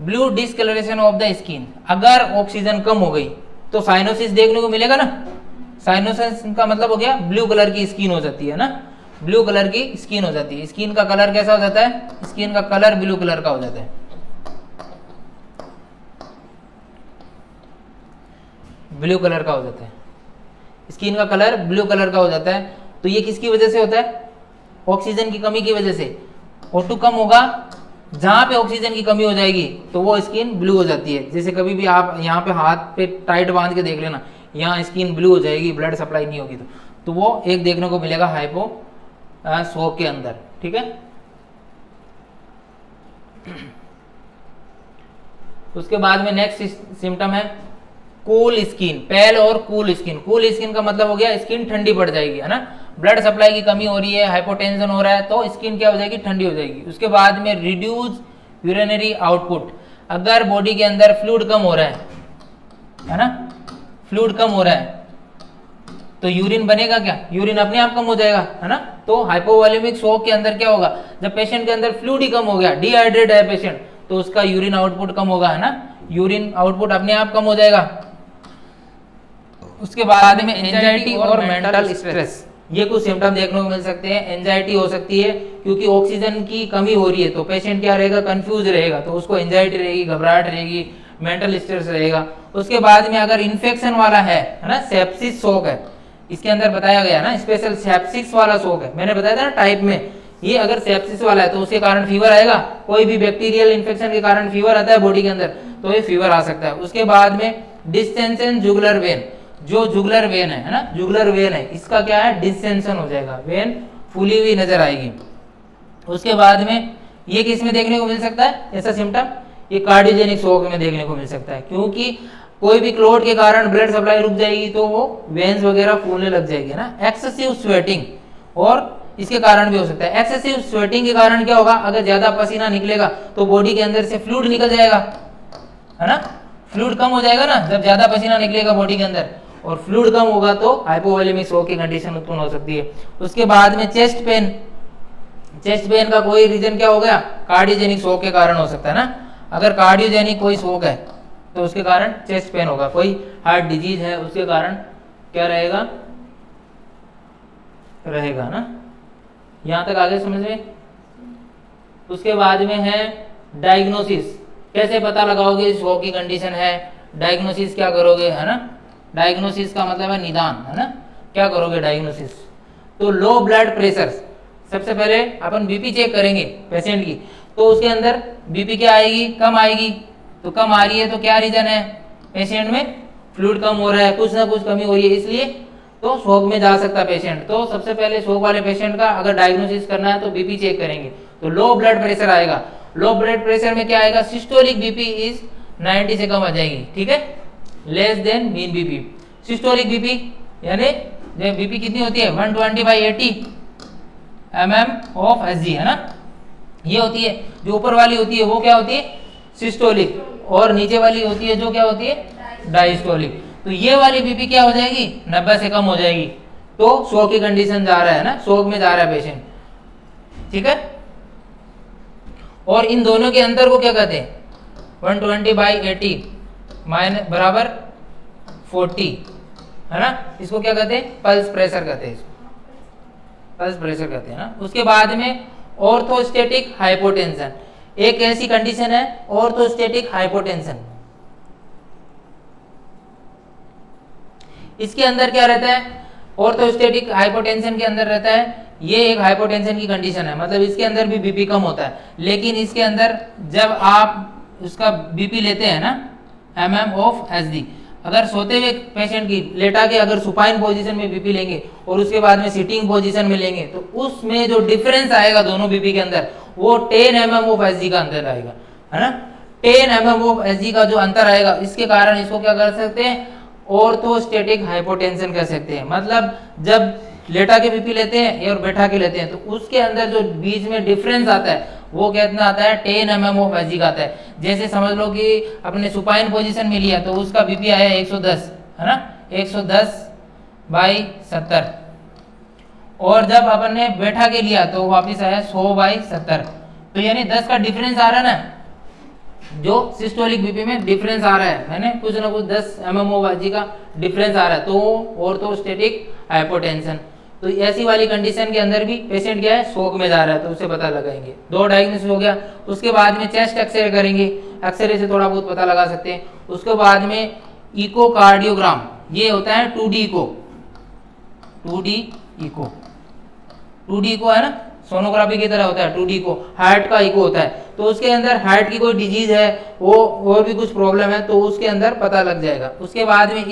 Blue discoloration of the skin, अगर ऑक्सीजन कम हो गई तो साइनोसिस देखने को मिलेगा ना, साइनोसिस का मतलब हो गया ब्लू कलर की स्किन हो जाती है ना, ब्लू कलर की स्किन हो जाती है। स्किन का कलर कैसा हो जाता है, स्किन का कलर ब्लू कलर का हो जाता है, ब्लू कलर का हो जाता है, स्किन का कलर ब्लू कलर का हो जाता है। तो ये किसकी वजह से होता है, ऑक्सीजन की कमी की वजह से। O2 कम होगा, जहां पे ऑक्सीजन की कमी हो जाएगी तो वो स्किन ब्लू हो जाती है। जैसे कभी भी आप यहाँ पे हाथ पे टाइट बांध के देख लेना, यहाँ स्किन ब्लू हो जाएगी, ब्लड सप्लाई नहीं होगी तो वो एक देखने को मिलेगा हाइपो शॉक के अंदर। ठीक है, उसके बाद में नेक्स्ट सिम्टम है कूल स्किन, पेल और कूल स्किन। कूल स्किन का मतलब हो गया स्किन ठंडी पड़ जाएगी, है ना, ब्लड सप्लाई की कमी हो रही है, हाइपोटेंशन हो रहा है तो स्किन क्या हो जाएगी, ठंडी हो जाएगी। उसके बाद में रिड्यूस यूरिनरी आउटपुट, अगर बॉडी के अंदर फ्लूइड कम हो रहा है ना, फ्लूइड कम हो रहा है तो यूरिन बनेगा क्या, यूरिन अपने आप कम हो जाएगा, है ना। तो हाइपोवॉल्यूमिक शॉक के अंदर क्या होगा, जब पेशेंट के अंदर फ्लूइड ही कम हो गया, डिहाइड्रेट है पेशेंट, तो उसका यूरिन आउटपुट कम होगा, है ना, यूरिन आउटपुट अपने आप कम हो जाएगा। उसके बाद में एंजाइटी और मेंटल स्ट्रेस, ये कुछ सिम्टम देखने को मिल सकते हैं। एंजाइटी हो सकती है क्योंकि ऑक्सीजन की कमी हो रही है तो पेशेंट क्या रहेगा, कंफ्यूज रहेगा, तो उसको एंजाइटी रहेगी, घबराहट रहेगी, मेंटल स्ट्रेस रहेगा। उसके बाद में अगर इन्फेक्शन वाला है ना, सेप्सिस शॉक है, इसके अंदर बताया गया ना, स्पेशल सेप्सिस वाला शॉक है, मैंने बताया था ना टाइप में, ये अगर सेप्सिस वाला है तो उसके कारण फीवर आएगा, कोई भी बैक्टीरियल इन्फेक्शन के कारण फीवर आता है बॉडी के अंदर तो ये फीवर आ सकता है। उसके बाद में डिस्टेंशन जुगुलर वेन, जो जुगुलर वेन है ना, जुगुलर वेन है, इसका क्या है, डिस्टेंशन हो जाएगा, वेन फूली हुई नजर आएगी। उसके बाद में ये किस में देखने को मिल सकता है ऐसा सिम्टम, ये कार्डियोजेनिक शॉक में देखने को मिल सकता है, क्योंकि कोई भी क्लोट के कारण ब्लड सप्लाई रुक जाएगी तो वो वेन्स वगैरह फूलने लग जाएगी ना। एक्सेसिव स्वेटिंग और इसके कारण भी हो सकता है। एक्सेसिव स्वेटिंग के कारण क्या होगा, अगर ज्यादा पसीना निकलेगा तो बॉडी के अंदर से फ्लूइड निकल जाएगा, है ना, फ्लूइड कम हो जाएगा ना जब ज्यादा पसीना निकलेगा बॉडी के अंदर, और फ्लूइड कम होगा तो हाइपोवोलेमिक शॉक की कंडीशन उत्पन्न हो सकती है। उसके बाद में चेस्ट पेन, चेस्ट पेन का कोई रीजन क्या हो गया, कार्डियोजेनिक शॉक के कारण हो सकता है ना। अगर कार्डियोजेनिक कोई शॉक है तो उसके कारण चेस्ट पेन होगा। कोई हार्ट डिजीज है उसके कारण क्या रहेगा, रहेगा ना। यहां तक आगे समझ में। उसके बाद में है डायग्नोसिस, कैसे पता लगाओगे शॉक की कंडीशन है, डायग्नोसिस क्या करोगे, है ना। डायग्नोसिस का मतलब है निदान, है ना, क्या करोगे डायग्नोसिस। तो लो ब्लड प्रेशर, सबसे पहले अपन बीपी चेक करेंगे पेशेंट की, तो उसके अंदर बीपी क्या आएगी, कम आएगी। तो कम आ रही है तो क्या रीजन है, पेशेंट में फ्लूइड कम हो रहा है, कुछ ना कुछ कमी हो रही है, इसलिए तो शॉक में जा सकता है पेशेंट। तो सबसे पहले शॉक वाले पेशेंट का अगर डायग्नोसिस करना है तो बीपी चेक करेंगे, तो लो ब्लड प्रेशर आएगा। लो ब्लड प्रेशर में क्या आएगा, सिस्टोलिक बीपी इज 90 से कम आ जाएगी, ठीक है, less than mean BP. Systolic BP यानी बीपी कितनी होती है, 120/80 mm ऑफ Hg, है ना, ये होती है। जो ऊपर वाली होती है वो क्या होती है, सिस्टोलिक, और नीचे वाली होती है जो क्या होती है, डायस्टोलिक। तो ये वाली बीपी क्या हो जाएगी, 90 से कम हो जाएगी, तो शॉक की कंडीशन जा रहा है ना, शॉक में जा रहा है पेशेंट, ठीक है। और इन दोनों के अंतर को क्या कहते हैं, 120/80 माइनस बराबर 40, है ना, इसको क्या कहते हैं, पल्स प्रेशर कहते हैं, इसको पल्स प्रेशर कहते हैं ना। उसके बाद में ऑर्थोस्टेटिक हाइपोटेंशन, एक ऐसी कंडीशन है ऑर्थोस्टेटिक हाइपोटेंशन। इसके अंदर क्या रहता है, ऑर्थोस्टेटिक हाइपोटेंशन के अंदर रहता है, ये एक हाइपोटेंशन की कंडीशन है, मतलब इसके अंदर भी बीपी कम होता है, लेकिन इसके अंदर जब आप उसका बीपी लेते हैं ना, mm ऑफ Hg, अगर सोते हुए पेशेंट की लेटा के अगर सुपाइन पोजीशन में बीपी लेंगे और उसके बाद में सिटिंग पोजीशन में लेंगे, तो उसमें जो डिफरेंस आएगा दोनों बीपी के अंदर, वो 10 mm ऑफ Hg का अंतर आएगा, है ना। 10 mm ऑफ Hg का जो अंतर आएगा, इसके कारण इसको क्या कर सकते हैं, ऑर्थोस्टेटिक हाइपोटेंशन कह सकते हैं। मतलब जब लेटा के बीपी लेते हैं और बैठा के लेते हैं, तो उसके अंदर जो बीच में डिफरेंस आता है वो कितना आता है, 10 mm ऑफ Hg का आता है। जैसे समझ लो कि अपने सुपाइन पोजीशन में लिया तो उसका बीपी आया 110, है ना, 110/70, और जब अपन ने बैठा के लिया तो वापिस आया 100/70। तो यानी 10 का डिफरेंस आ रहा है ना, जो सिस्टोलिक बीपी में डिफरेंस आ रहा है ना, कुछ ना कुछ 10 mm ऑफ Hg का डिफरेंस आ रहा है, तो ऑर्थोस्टेटिक हाइपोटेंशन। तो ऐसी वाली कंडीशन के अंदर भी पेशेंट क्या है, शॉक में जा रहा है, तो उससे पता लगाएंगे। दो डायग्नोसिस हो गया। उसके बाद में चेस्ट एक्सरे करेंगे, एक्सरे से थोड़ा बहुत पता लगा सकते हैं। उसके बाद में इकोकार्डियोग्राम, ये होता है 2D eco, 2D eco, 2D eco है ना, सोनोग्राफी की तरह होता है 2D इको, हार्ट का इको होता है। तो उसके अंदर हार्ट की कोई डिजीज है, वो और भी कुछ प्रॉब्लम है, तो उसके अंदर पता लग जाएगा। उसके बाद में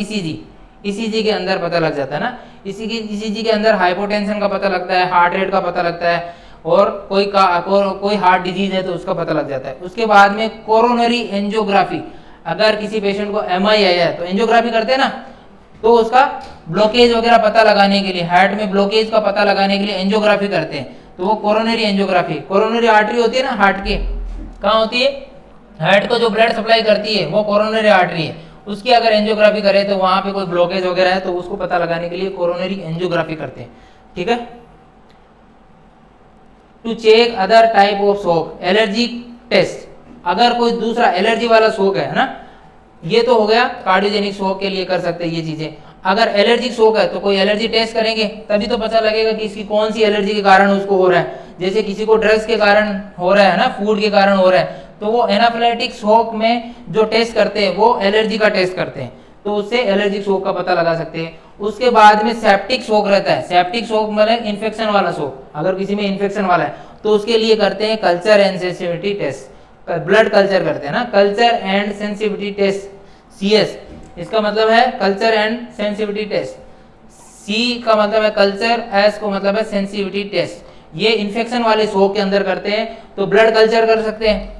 ईसीजी के अंदर पता लग जाता है ना, ईसीजी के अंदर हाइपोटेंशन का पता लगता है, हार्ट रेट का पता लगता है, और कोई हार्ट डिजीज है तो उसका पता लग जाता है। उसके बाद में कोरोनरी एंजियोग्राफी, अगर किसी पेशेंट को MI आया है तो एंजियोग्राफी करते हैं ना, तो उसका ब्लॉकेज वगैरह पता लगाने के लिए, हार्ट में ब्लॉकेज का पता लगाने के लिए एंजियोग्राफी करते हैं, तो वो कोरोनरी एंजियोग्राफी। कोरोनरी आर्टरी होती है ना हार्ट के, कहाँ होती है, हार्ट को जो ब्लड सप्लाई करती है वो कोरोनरी आर्टरी है, उसकी अगर एंजियोग्राफी करे तो वहां पे कोई ब्लॉकेज वगैरह है तो उसको पता लगाने के लिए कोरोनरी एंजियोग्राफी करते हैं, ठीक है। To check other type of shock, allergy test, अगर कोई दूसरा एलर्जी वाला शॉक है ना, ये तो हो गया कार्डियोजेनिक शॉक के लिए कर सकते हैं ये चीजें। अगर एलर्जिक शॉक है तो कोई एलर्जी टेस्ट करेंगे, तभी तो पता लगेगा कि इसकी कौन सी एलर्जी के कारण उसको हो रहा है। जैसे किसी को ड्रग्स के कारण हो रहा है ना, फूड के कारण हो रहा है, तो वो एनाफिलेक्टिक शॉक में जो टेस्ट करते हैं वो एलर्जी का टेस्ट करते हैं, तो उससे एलर्जिक शॉक का पता लगा सकते हैं। उसके बाद में सेप्टिक शॉक रहता है, सेप्टिक शॉक मतलब इन्फेक्शन वाला शॉक, अगर किसी में इन्फेक्शन वाला है तो उसके लिए करते हैं culture and sensitivity test, blood culture करते हैं ना, culture and sensitivity test, CS, इसका मतलब है culture and sensitivity test, C का मतलब है कल्चर, S को मतलब है सेंसिटिविटी टेस्ट। ये इन्फेक्शन वाले शॉक के अंदर करते हैं, तो ब्लड कल्चर कर सकते हैं,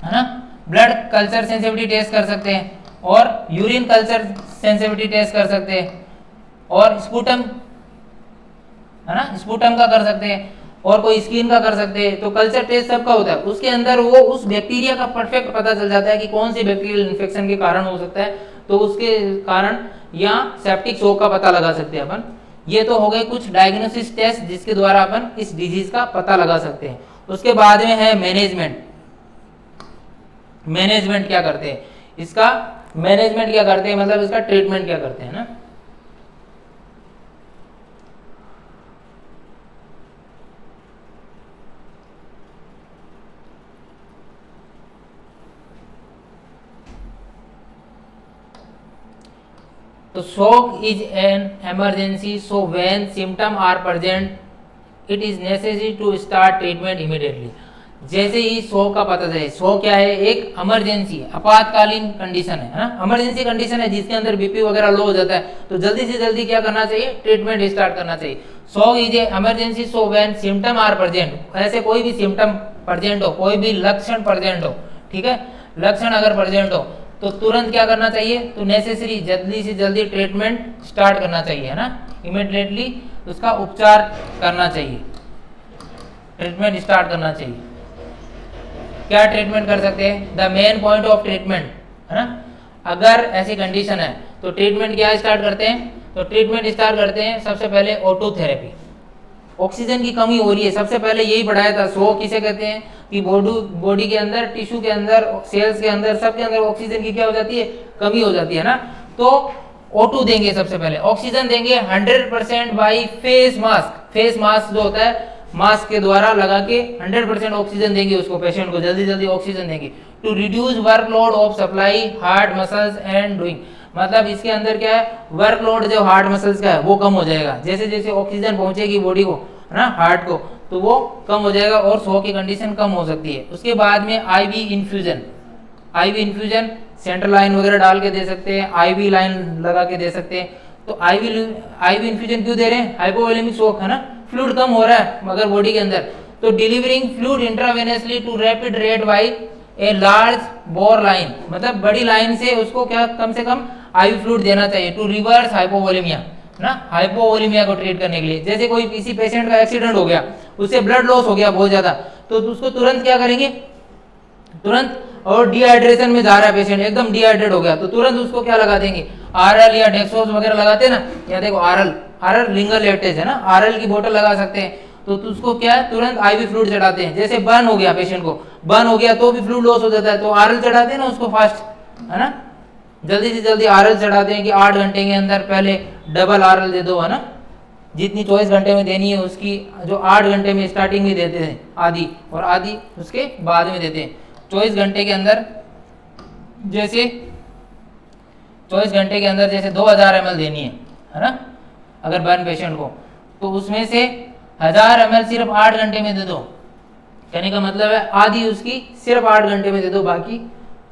है ना, ब्लड कल्चर सेंसिटिविटी टेस्ट कर सकते हैं। और यूरिन कल्चर सेंसिटिविटी टेस्ट कर सकते हैं, और स्पूटम है ना, स्पूटम का कर सकते हैं, और कोई स्किन का कर सकते हैं। तो कल्चर टेस्ट सबका होता है, उसके अंदर वो उस बैक्टीरिया का परफेक्ट पता चल जाता है कि कौन सी बैक्टीरियल इन्फेक्शन के कारण हो सकता है, तो उसके कारण या सेप्टिक शॉक का पता लगा सकते हैं अपन। ये तो हो गए कुछ डायग्नोसिस टेस्ट जिसके द्वारा अपन इस डिजीज का पता लगा सकते हैं। उसके बाद में है मैनेजमेंट। मैनेजमेंट क्या करते हैं, इसका मैनेजमेंट क्या करते हैं, मतलब इसका ट्रीटमेंट क्या करते हैं ना। तो shock is an emergency, so when symptom are present it is necessary to start treatment immediately. जैसे ही शॉक का पता चले, शॉक क्या है, एक इमरजेंसी आपातकालीन कंडीशन है ना, इमरजेंसी कंडीशन है जिसके अंदर बीपी वगैरह लो हो जाता है, तो जल्दी से जल्दी क्या करना चाहिए, ट्रीटमेंट स्टार्ट करना चाहिए। Shock is a emergency, so when symptom are present, ऐसे कोई भी सिम्टम प्रेजेंट हो, कोई भी लक्षण प्रेजेंट हो, ठीक है, लक्षण अगर प्रेजेंट हो तो तुरंत क्या करना चाहिए, तो नेसेसरी जल्दी से जल्दी ट्रीटमेंट स्टार्ट करना चाहिए, है ना, इमीडिएटली उसका उपचार करना चाहिए, ट्रीटमेंट स्टार्ट करना चाहिए। क्या ट्रीटमेंट कर सकते हैं, the main point of treatment, है ना, अगर ऐसी कंडीशन है तो ट्रीटमेंट क्या स्टार्ट करते हैं, तो ट्रीटमेंट स्टार्ट करते हैं सबसे पहले O2 थेरेपी। ऑक्सीजन की कमी हो रही है, सबसे पहले यही बढ़ाया था। शॉक किसे कहते हैं कि बॉडी के अंदर, टिश्यू के अंदर, सेल्स के अंदर, सबके अंदर ऑक्सीजन की क्या हो जाती है, कमी हो जाती है ना। तो O2 देंगे सबसे पहले, ऑक्सीजन देंगे 100% by face mask. Face mask जो होता है मास्क के द्वारा लगा के 100% ऑक्सीजन देंगे उसको, पेशेंट को जल्दी जल्दी ऑक्सीजन देंगे। To reduce workload of supply heart muscles and doing, मतलब इसके अंदर क्या है, वर्कलोड जो हार्ट मसल्स का है वो कम हो जाएगा, जैसे जैसे ऑक्सीजन पहुंचेगी बॉडी को, है ना, हार्ट को, तो वो कम हो जाएगा और शॉक की कंडीशन कम हो सकती है। उसके बाद में IV infusion, IV infusion central line वगैरह डाल के दे सकते हैं, आईवी लाइन लगा के दे सकते हैं। तो आईवी इन्फ्यूजन क्यों दे रहे हैं, हाइपोवोलेमिक शॉक है ना, फ्लूइड कम हो रहा है मगर बॉडी के अंदर, तो delivering fluid intravenously to rapid rate by a large bore line, मतलब बड़ी लाइन से उसको क्या कम से कम आईवी फ्लूइड देना चाहिए, टू रिवर्स हाइपोवोलेमिया ना, हाइपोवोलेमिया को ट्रीट करने के लिए। जैसे कोई किसी पेशेंट का एक्सीडेंट हो गया, उससे ब्लड लॉस हो गया बहुत ज्यादा, तो उसको तुरंत क्या करेंगे, तुरंत, और डिहाइड्रेशन में जा रहा है पेशेंट, एकदम डिहाइड्रेट हो गया, तो तुरंत उसको क्या लगा देंगे, आरएल या डेक्सोस वगैरह लगाते हैं ना, या देखो आरएल रिंगल लेटेज है ना, आरएल की बोतल लगा सकते हैं, तो उसको क्या है, तुरंत आईवी फ्लूइड चढ़ाते हैं। जैसे बर्न हो गया, पेशेंट को बर्न हो गया तो भी फ्लूइड लॉस हो जाता है, तो आरएल चढ़ाते हैं ना उसको फास्ट, है ना, जल्दी से जल्दी आरएल चढ़ाते हैं कि 8 घंटे के अंदर पहले डबल आरएल दे दो, है ना, जितनी 24 घंटे में देनी है उसकी, जो 8 घंटे में स्टार्टिंग में देते हैं आधी, और आधी उसके बाद में देते हैं। 24 घंटे के अंदर जैसे 24 घंटे के अंदर जैसे 2000 ml देनी है ना, अगर बर्न पेशेंट को, तो उसमें से 1000 ml सिर्फ 8 घंटे में दे दो, कहने का मतलब है आधी उसकी सिर्फ 8 घंटे में दे दो, बाकी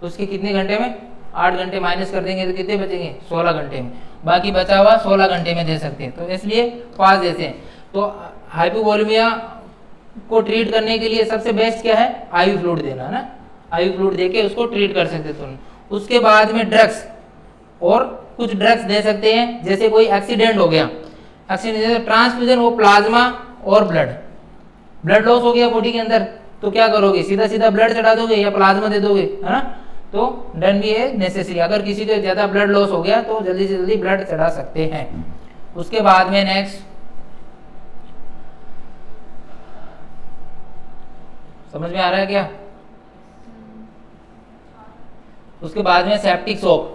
उसके कितने घंटे में, 8 घंटे माइनस कर देंगे तो कितने बचेंगे, 16 घंटे में, बाकी बचा हुआ 16 घंटे में दे सकते हैं, तो इसलिए 5 देते हैं। तो हाइपोवोलेमिया को ट्रीट करने के लिए सबसे बेस्ट क्या है, आईवी फ्लूइड देना, है ना, आईवी फ्लूइड देके उसको ट्रीट कर सकते हैं। उसके बाद में ड्रग्स, और कुछ ड्रग्स दे सकते हैं, जैसे कोई एक्सीडेंट हो गया, एक्सीडेंट जैसे ट्रांसफ्यूजन, वो प्लाज्मा और ब्लड लॉस हो गया बॉडी के अंदर, तो क्या करोगे, सीधा सीधा ब्लड चढ़ा दोगे या प्लाज्मा दे दोगे, है ना, तो डन भी है नेसेसरी। अगर किसी को ज्यादा ब्लड लॉस हो गया तो जल्दी से जल्दी ब्लड चढ़ा सकते हैं। उसके बाद में नेक्स्ट, समझ में आ रहा है क्या, उसके बाद में सेप्टिक शॉक।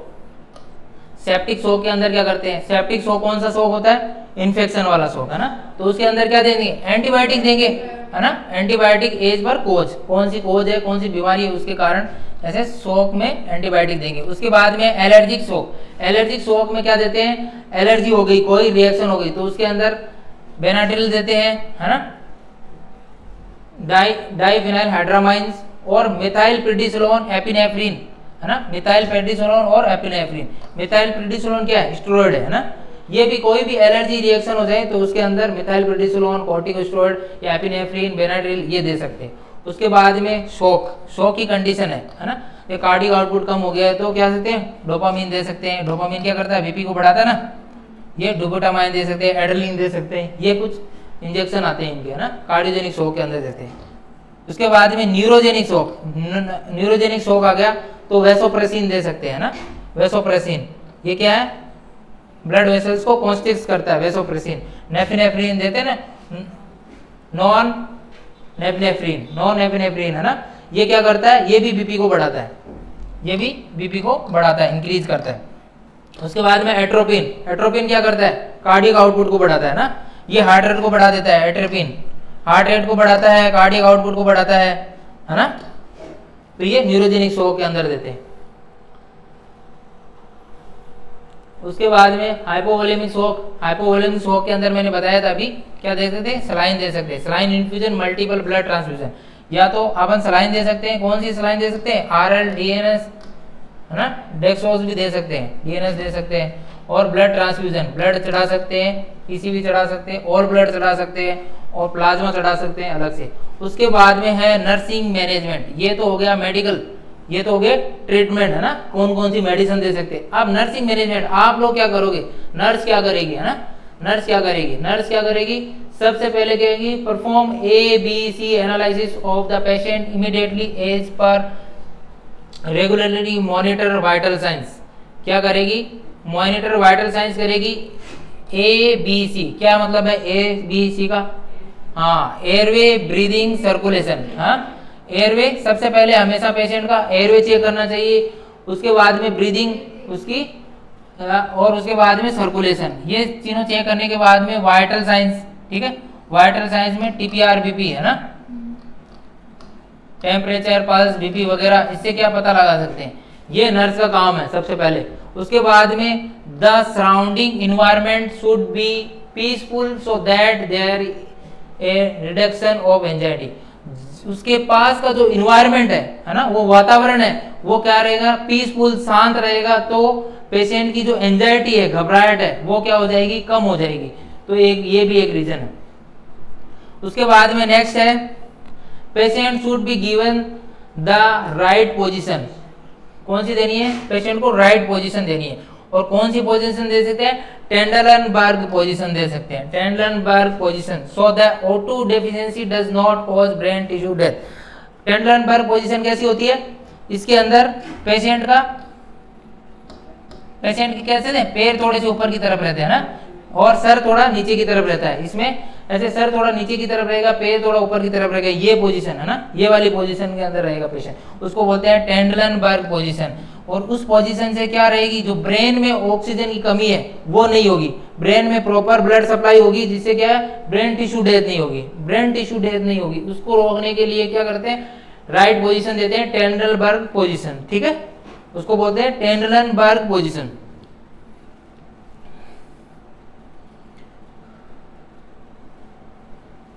सेप्टिक शॉक के अंदर क्या करते हैं, सेप्टिक शॉक कौन सा शॉक होता है, इन्फेक्शन वाला शॉक, है ना, तो उसके अंदर क्या देंगे, एंटीबायोटिक देंगे, है ना, एंटीबायोटिक एज पर कोज, कौन सी कोज है, कौन सी बीमारी है उसके कारण ऐसे शॉक में एंटीबायोटिक देंगे। उसके बाद में एलर्जिक शॉक, एलर्जिक शॉक में क्या देते हैं, एलर्जी हो गई, कोई रिएक्शन हो गई, तो उसके अंदर बेनाड्रिल देते हैं, है ना, डाइफिनाइल हाइड्रामाइंस और मिथाइल प्रेडिसोलोन एपिनेफ्रिन, है ना, मिथाइल प्रेडिसोलोन और एपिनेफ्रिन। मिथाइल प्रेडिसोलोन क्या है, स्टेरॉइड है ना, ये भी कोई भी एलर्जी रिएक्शन हो जाए तो उसके अंदर मिथाइल प्रेडिसोलोन, कॉर्टिकोस्टेरॉइड या एपिनेफ्रिन, बेनाड्रिल ये दे सकते हैं। उसके बाद में शॉक की कंडीशन है ना, ये कार्डियक आउटपुट कम हो गया है तो क्या सकते हैं, डोपामिन दे सकते हैं। डोपामिन क्या करता है, बीपी को बढ़ाता है ना, ये डोपामाइन दे सकते हैं, एड्रेनलिन दे सकते हैं, ये कुछ इंजेक्शन आते हैं इनके, है ना, कार्डियोजेनिक शॉक के अंदर देते हैं। उसके बाद में न्यूरोजेनिक शॉक आ गया तो वैसोप्रेसिन दे सकते हैं ना, वैसोप्रेसिन ये क्या है, ब्लड वेसल्स को कॉन्स्ट्रिक्ट करता है, वैसोप्रेसिन। नेफिनेफ्रिन देते हैं ना, नॉन नेफिनेफ्रिन है ना, ये क्या करता है, ये भी बीपी को बढ़ाता है, ये भी बीपी को बढ़ाता है, इंक्रीज करता है। उसके बाद में एट्रोपिन क्या करता है, कार्डियक आउटपुट को बढ़ाता है ना, ये हार्ट रेट को बढ़ा देता है, एट्रोपिन हार्ट रेट को बढ़ाता है, कार्डियक आउटपुट को बढ़ाता है ना, तो ये न्यूरोजेनिक शॉक के अंदर देते हैं। उसके बाद में हाइपोवोलेमिक शॉक के अंदर मैंने बताया था अभी, क्या दे सकते हैं, सलाइन दे सकते हैं, saline infusion, multiple blood transfusion. या तो अपन सलाइन दे सकते हैं, कौन सी सलाइन दे सकते हैं, आरएल, डीएनएस है ना, डेक्सोज भी दे सकते हैं, डीएनएस दे सकते हैं। और ब्लड ट्रांसफ्यूजन, ब्लड चढ़ा सकते हैं, पीसीबी चढ़ा सकते हैं, और ब्लड चढ़ा सकते हैं, और प्लाज्मा चढ़ा सकते हैं अलग से। उसके बाद में है नर्सिंग मैनेजमेंट, ये तो हो गया मेडिकल, ये तो हो गया ट्रीटमेंट है ना, कौन कौन सी मेडिसिन दे सकते हैं। अब नर्सिंग मैनेजमेंट आप लोग क्या करोगे, नर्स क्या करेगी, है ना, नर्स क्या करेगी, सबसे पहले कहेगी perform ABC analysis of the patient immediately as per regularly monitor vital signs. क्या करेगी, मॉनिटर वाइटल साइंस करेगी। ABC क्या मतलब है, ABC का, हाँ, एयरवे, ब्रीदिंग, सर्कुलेशन। हाँ, एयरवे सबसे पहले हमेशा पेशेंट का एयरवे चेक करना चाहिए, उसके बाद में ब्रीदिंग उसकी, और उसके बाद में सर्कुलेशन। ये तीनों चेक करने के बाद में वाइटल साइंस, ठीक है, वाइटल साइंस में TPR, BP है ना, टेम्परेचर, पल्स, बीपी वगैरह, इससे क्या पता लगा सकते हैं, ये नर्स का काम है सबसे पहले। उसके बाद में the surrounding environment should be peaceful so that there a reduction of anxiety. उसके पास का जो इन्वायरमेंट है ना, वो वातावरण है, वो क्या रहेगा, पीसफुल, शांत रहेगा, तो पेशेंट की जो एंजाइटी है, घबराहट है, वो क्या हो जाएगी, कम हो जाएगी। तो ये भी एक रीजन है। उसके बाद में नेक्स्ट है patient should be given the right position. कौन सी देनी है, पेशेंट को राइट पोजीशन देनी है। और कौन सी पोजीशन दे सकते हैं, टेंडलनबर्ग पोजीशन दे सकते हैं, Trendelenburg position, so the O2 deficiency does not cause brain tissue death. Trendelenburg position कैसी होती है, इसके अंदर पेशेंट की कैसे थे, पैर थोड़े से ऊपर की तरफ रहते हैं ना, और सर थोड़ा नीचे की तरफ रहता है। इसमें ऐसे सर थोड़ा नीचे की तरफ रहेगा, पैर थोड़ा ऊपर की तरफ रहेगा, ये पोजीशन है ना, ये वाली पोजीशन के अंदर रहेगा पेशेंट, उसको बोलते हैं टेंडलनबर्ग पोजीशन। और उस पोजीशन से क्या रहेगी, जो ब्रेन में ऑक्सीजन की कमी है वो नहीं होगी, ब्रेन में प्रॉपर ब्लड सप्लाई होगी, जिससे क्या है, ब्रेन टिश्यू डेथ नहीं होगी। उसको रोकने के लिए क्या करते हैं, राइट पोजीशन देते हैं, टेंडलनबर्ग पोजीशन, ठीक है, उसको बोलते हैं टेंडलनबर्ग पोजीशन।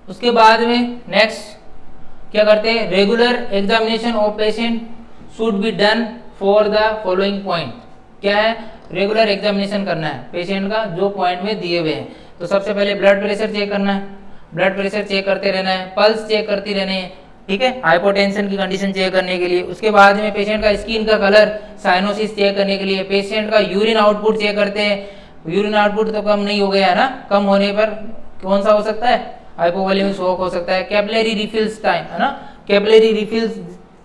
उसके बाद में नेक्स्ट क्या करते हैं, regular examination of patient should be done for the following point. क्या है, रेगुलर एग्जामिनेशन करना है पेशेंट का, जो पॉइंट में दिए हुए हैं। तो सबसे पहले ब्लड प्रेशर चेक करना है, ब्लड प्रेशर चेक करते रहना है, पल्स चेक करती रहने हैं, ठीक है, हाइपोटेंशन की कंडीशन चेक करने के लिए। उसके बाद में पेशेंट का स्किन का कलर, साइनोसिस चेक करने के लिए, पेशेंट का यूरिन आउटपुट चेक करते हैं। यूरिन आउटपुट तो कम नहीं हो गया है ना, कम होने पर कौन सा हो सकता है, हाइपोवोलेमिक शॉक हो सकता है। कैपिलरी रिफिल्स टाइम है ना, कैपिलरी रिफिल्स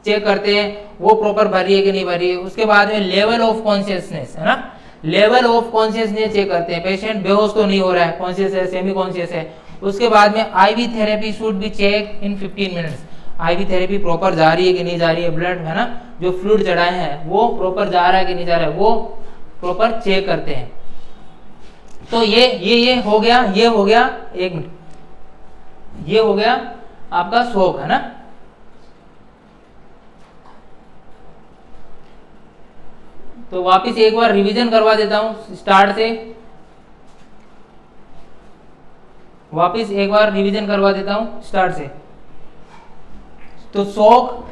चेक करते हैं, वो प्रॉपर भर रही है कि नहीं भर रही है। उसके बाद में लेवल ऑफ कॉन्शियसनेस है ना, लेवल ऑफ कॉन्शियसनेस चेक करते हैं, पेशेंट बेहोश तो नहीं हो रहा है, कॉन्शियस है, सेमी कॉन्शियस है। उसके बाद में IV therapy should be check in 15 minutes. IV therapy proper जा रही है कि नहीं जा रही है, ब्लड है ना, जो फ्लूइड चढ़ाए हैं वो प्रॉपर जा रहा है कि नहीं जा रहा है, वो प्रॉपर चेक करते हैं। तो ये हो गया, ये हो गया, एक मिनट, ये हो गया आपका शॉक है ना। तो वापस एक बार रिवीजन करवा देता हूं स्टार्ट से, वापस एक बार रिवीजन करवा देता हूं स्टार्ट से। तो शॉक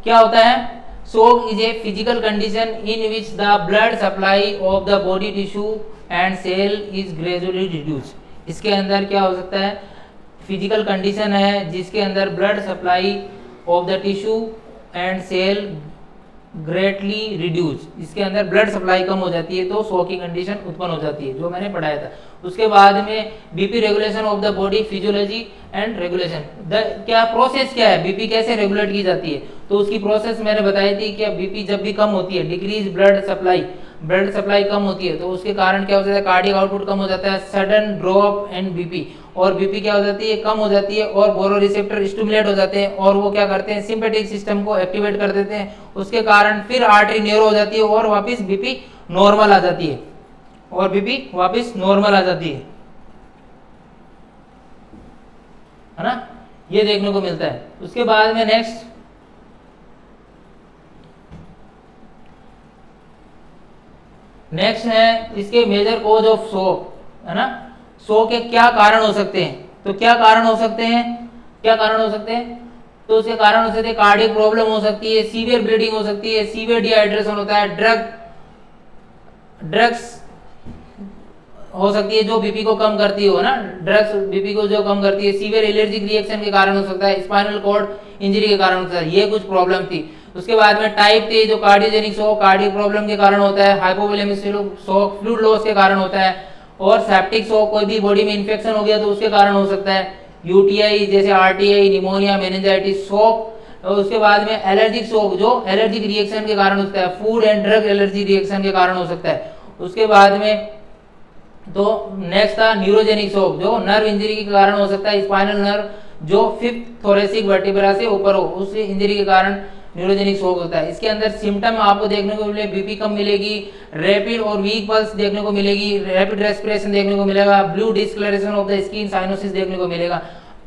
क्या होता है, shock is a physical condition in which the blood supply of the body tissue and cell is gradually reduce. इसके अंदर क्या हो सकता है, फिजिकल कंडीशन है जिसके अंदर blood supply of the tissue and cell greatly reduce, इसके अंदर ब्लड सप्लाई कम हो जाती है तो शॉक की कंडीशन उत्पन्न हो जाती है, जो मैंने पढ़ाया था। उसके बाद में BP regulation of the body physiology and regulation, क्या प्रोसेस क्या है, बीपी कैसे रेगुलेट की जाती है, तो उसकी प्रोसेस मैंने बताई थी कि बीपी जब भी कम होती है, डिक्रीज ब्लड सप्लाई कम होती है, तो उसके कारण क्या हो जाता है, कार्डियक आउटपुट कम हो जाता है, सडन ड्रॉप इन बीपी, और बीपी क्या हो जाती है, कम हो जाती है, और बोरोरिसेप्टर स्टिमुलेट हो जाते हैं, और वो क्या करते हैं, सिंपैथिक सिस्टम को एक्टिवेट कर देते हैं, उसके कारण फिर आर्टरी नैरो हो जाती है और वापस बीपी नॉर्मल आ जाती है, है ना, ये देखने को मिलता है। उसके बाद में नेक्स्ट है इसके मेजर कॉज ऑफ शॉक, है ना, शॉक के क्या कारण हो सकते हैं, तो क्या कारण हो सकते हैं, तो उसके कारण हो सकते हैं, कार्डियक प्रॉब्लम हो सकती है, सीवियर ब्लीडिंग हो सकती है, सीवियर डिहाइड्रेशन होता है, ड्रग्स हो सकती है जो बीपी को कम करती हो ना, ड्रग्स बीपी को जो कम करती है, सीवियर एलर्जिक रिएक्शन के कारण हो सकता है, स्पाइनल कॉर्ड इंजरी के कारण होता है, ये कुछ प्रॉब्लम थी। उसके बाद में टाइप थे जो कार्डियोजेनिक शॉक कार्डियक प्रॉब्लम के कारण होता है, हाइपोवोलेमिक शॉक फ्लूइड लॉस के कारण होता है, और सेप्टिक शॉक कोई भी बॉडी में इन्फेक्शन हो गया तो उसके कारण हो सकता है, यूटीआई जैसे आरटीआई, निमोनिया, मेनिंजाइटिस शॉक। और उसके बाद में एलर्जिक शॉक जो एलर्जिक रिएक्शन के कारण होता है, food and drug allergy reaction के कारण हो सकता है। उसके बाद में तो नेक्स्ट था न्यूरोजेनिक शॉक जो नर्व इंजरी के कारण हो सकता है, स्पाइनल नर्व जो फिफ्थ थोरेसिक वर्टिब्रा से ऊपर हो उस इंजरी के कारण न्यूरोजेनिक शॉक होता है। इसके अंदर सिम्टम आपको देखने को मिले, बीपी कम मिलेगी, रैपिड और वीक पल्स देखने को मिलेगी, रैपिड रेस्पिरेशन देखने को मिलेगा, blue discoloration of the skin cyanosis देखने को मिलेगा,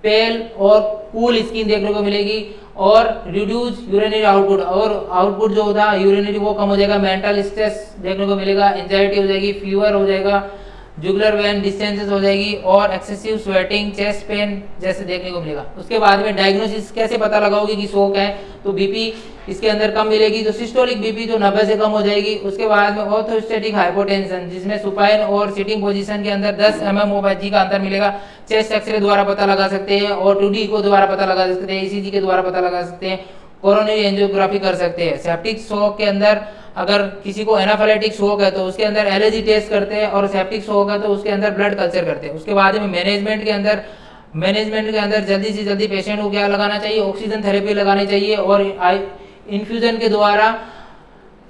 पेल और कूल स्किन देखने को मिलेगी, और रिड्यूस यूरिनरी आउटपुट, और आउटपुट जो होता है यूरिनरी वो कम हो जाएगा, मेंटल स्ट्रेस देखने को मिलेगा, एंजाइटी हो जाएगी, फीवर हो जाएगा, जुगुलर वेन डिस्टेंसेस हो जाएगी, और एक्सेसिव स्वेटिंग, चेस्ट पेन जैसे देखने को मिलेगा। उसके बाद में डायग्नोसिस कैसे पता लगाओगे कि शॉक है, तो बीपी इसके अंदर कम मिलेगी, तो सिस्टोलिक बीपी जो 90 से कम हो जाएगी। उसके बाद में ऑर्थोस्टैटिक हाइपोटेंशन जिसमें सुपाइन और सिटिंग पोजीशन के अंदर 10 mm/G का अंतर मिलेगा, चेस्ट एक्सरे द्वारा पता लगा सकते हैं, और 2D को द्वारा पता लगा सकते हैं, ECG के द्वारा पता लगा सकते हैं, कोरोनरी एंजियोग्राफी कर सकते हैं। सेप्टिक शॉक के अंदर अगर किसी को एनाफाइलेटिक शॉक है तो उसके अंदर एलर्जी टेस्ट करते हैं, और सेप्टिक शॉक है तो उसके अंदर ब्लड कल्चर करते हैं। उसके बाद में मैनेजमेंट के अंदर जल्दी से जल्दी पेशेंट को क्या लगाना चाहिए, ऑक्सीजन थेरेपी लगानी चाहिए, और इन्फ्यूजन के द्वारा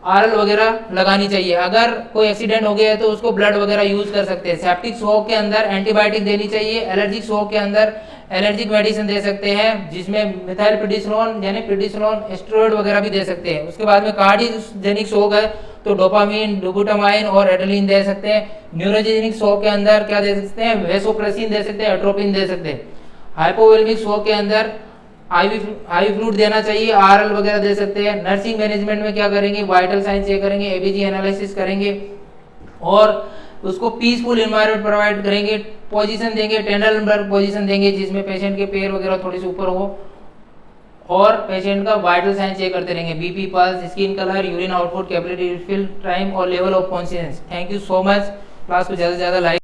आरएल वगैरह लगानी चाहिए। अगर कोई एक्सीडेंट हो गया है तो उसको ब्लड वगैरह यूज कर सकते हैं। सेप्टिक शॉक के अंदर एंटीबायोटिक देनी चाहिए, एलर्जिक शॉक के अंदर एलर्जिक मेडिसिन दे सकते हैं जिसमें मिथाइल प्रेडिसोलोन यानी प्रेडिसोलोन स्टेरॉइड वगैरह भी दे सकते हैं। उसके बाद में कार्डियोजेनिक शॉक है तो डोपामिन, डोबुटामाइन और एड्रेनलिन दे सकते हैं। न्यूरोजेनिक शॉक के अंदर क्या दे सकते हैं, वेसोप्रेसिन दे सकते हैं, एट्रोपिन दे सकते हैं। हाइपोवोलेमिक शॉक के अंदर आईवी फ्लूइड देना चाहिए, आरएल वगैरह दे सकते हैं। नर्सिंग मैनेजमेंट में क्या करेंगे, वाइटल साइंस चेक करेंगे, एबीजी एनालिसिस करेंगे, और उसको पीसफुल एनवायरनमेंट प्रोवाइड करेंगे, पोजीशन देंगे, टेंडरबर्ग पोजीशन देंगे जिसमें पेशेंट के पैर वगैरह थोड़ी सी ऊपर हो, और पेशेंट का वाइटल साइंस चेक करते रहेंगे, BP, pulse, skin colour, urine output, capillary refill time और level of conscious. Thank you so much. Class को ज़्यादा से ज़्यादा लाइक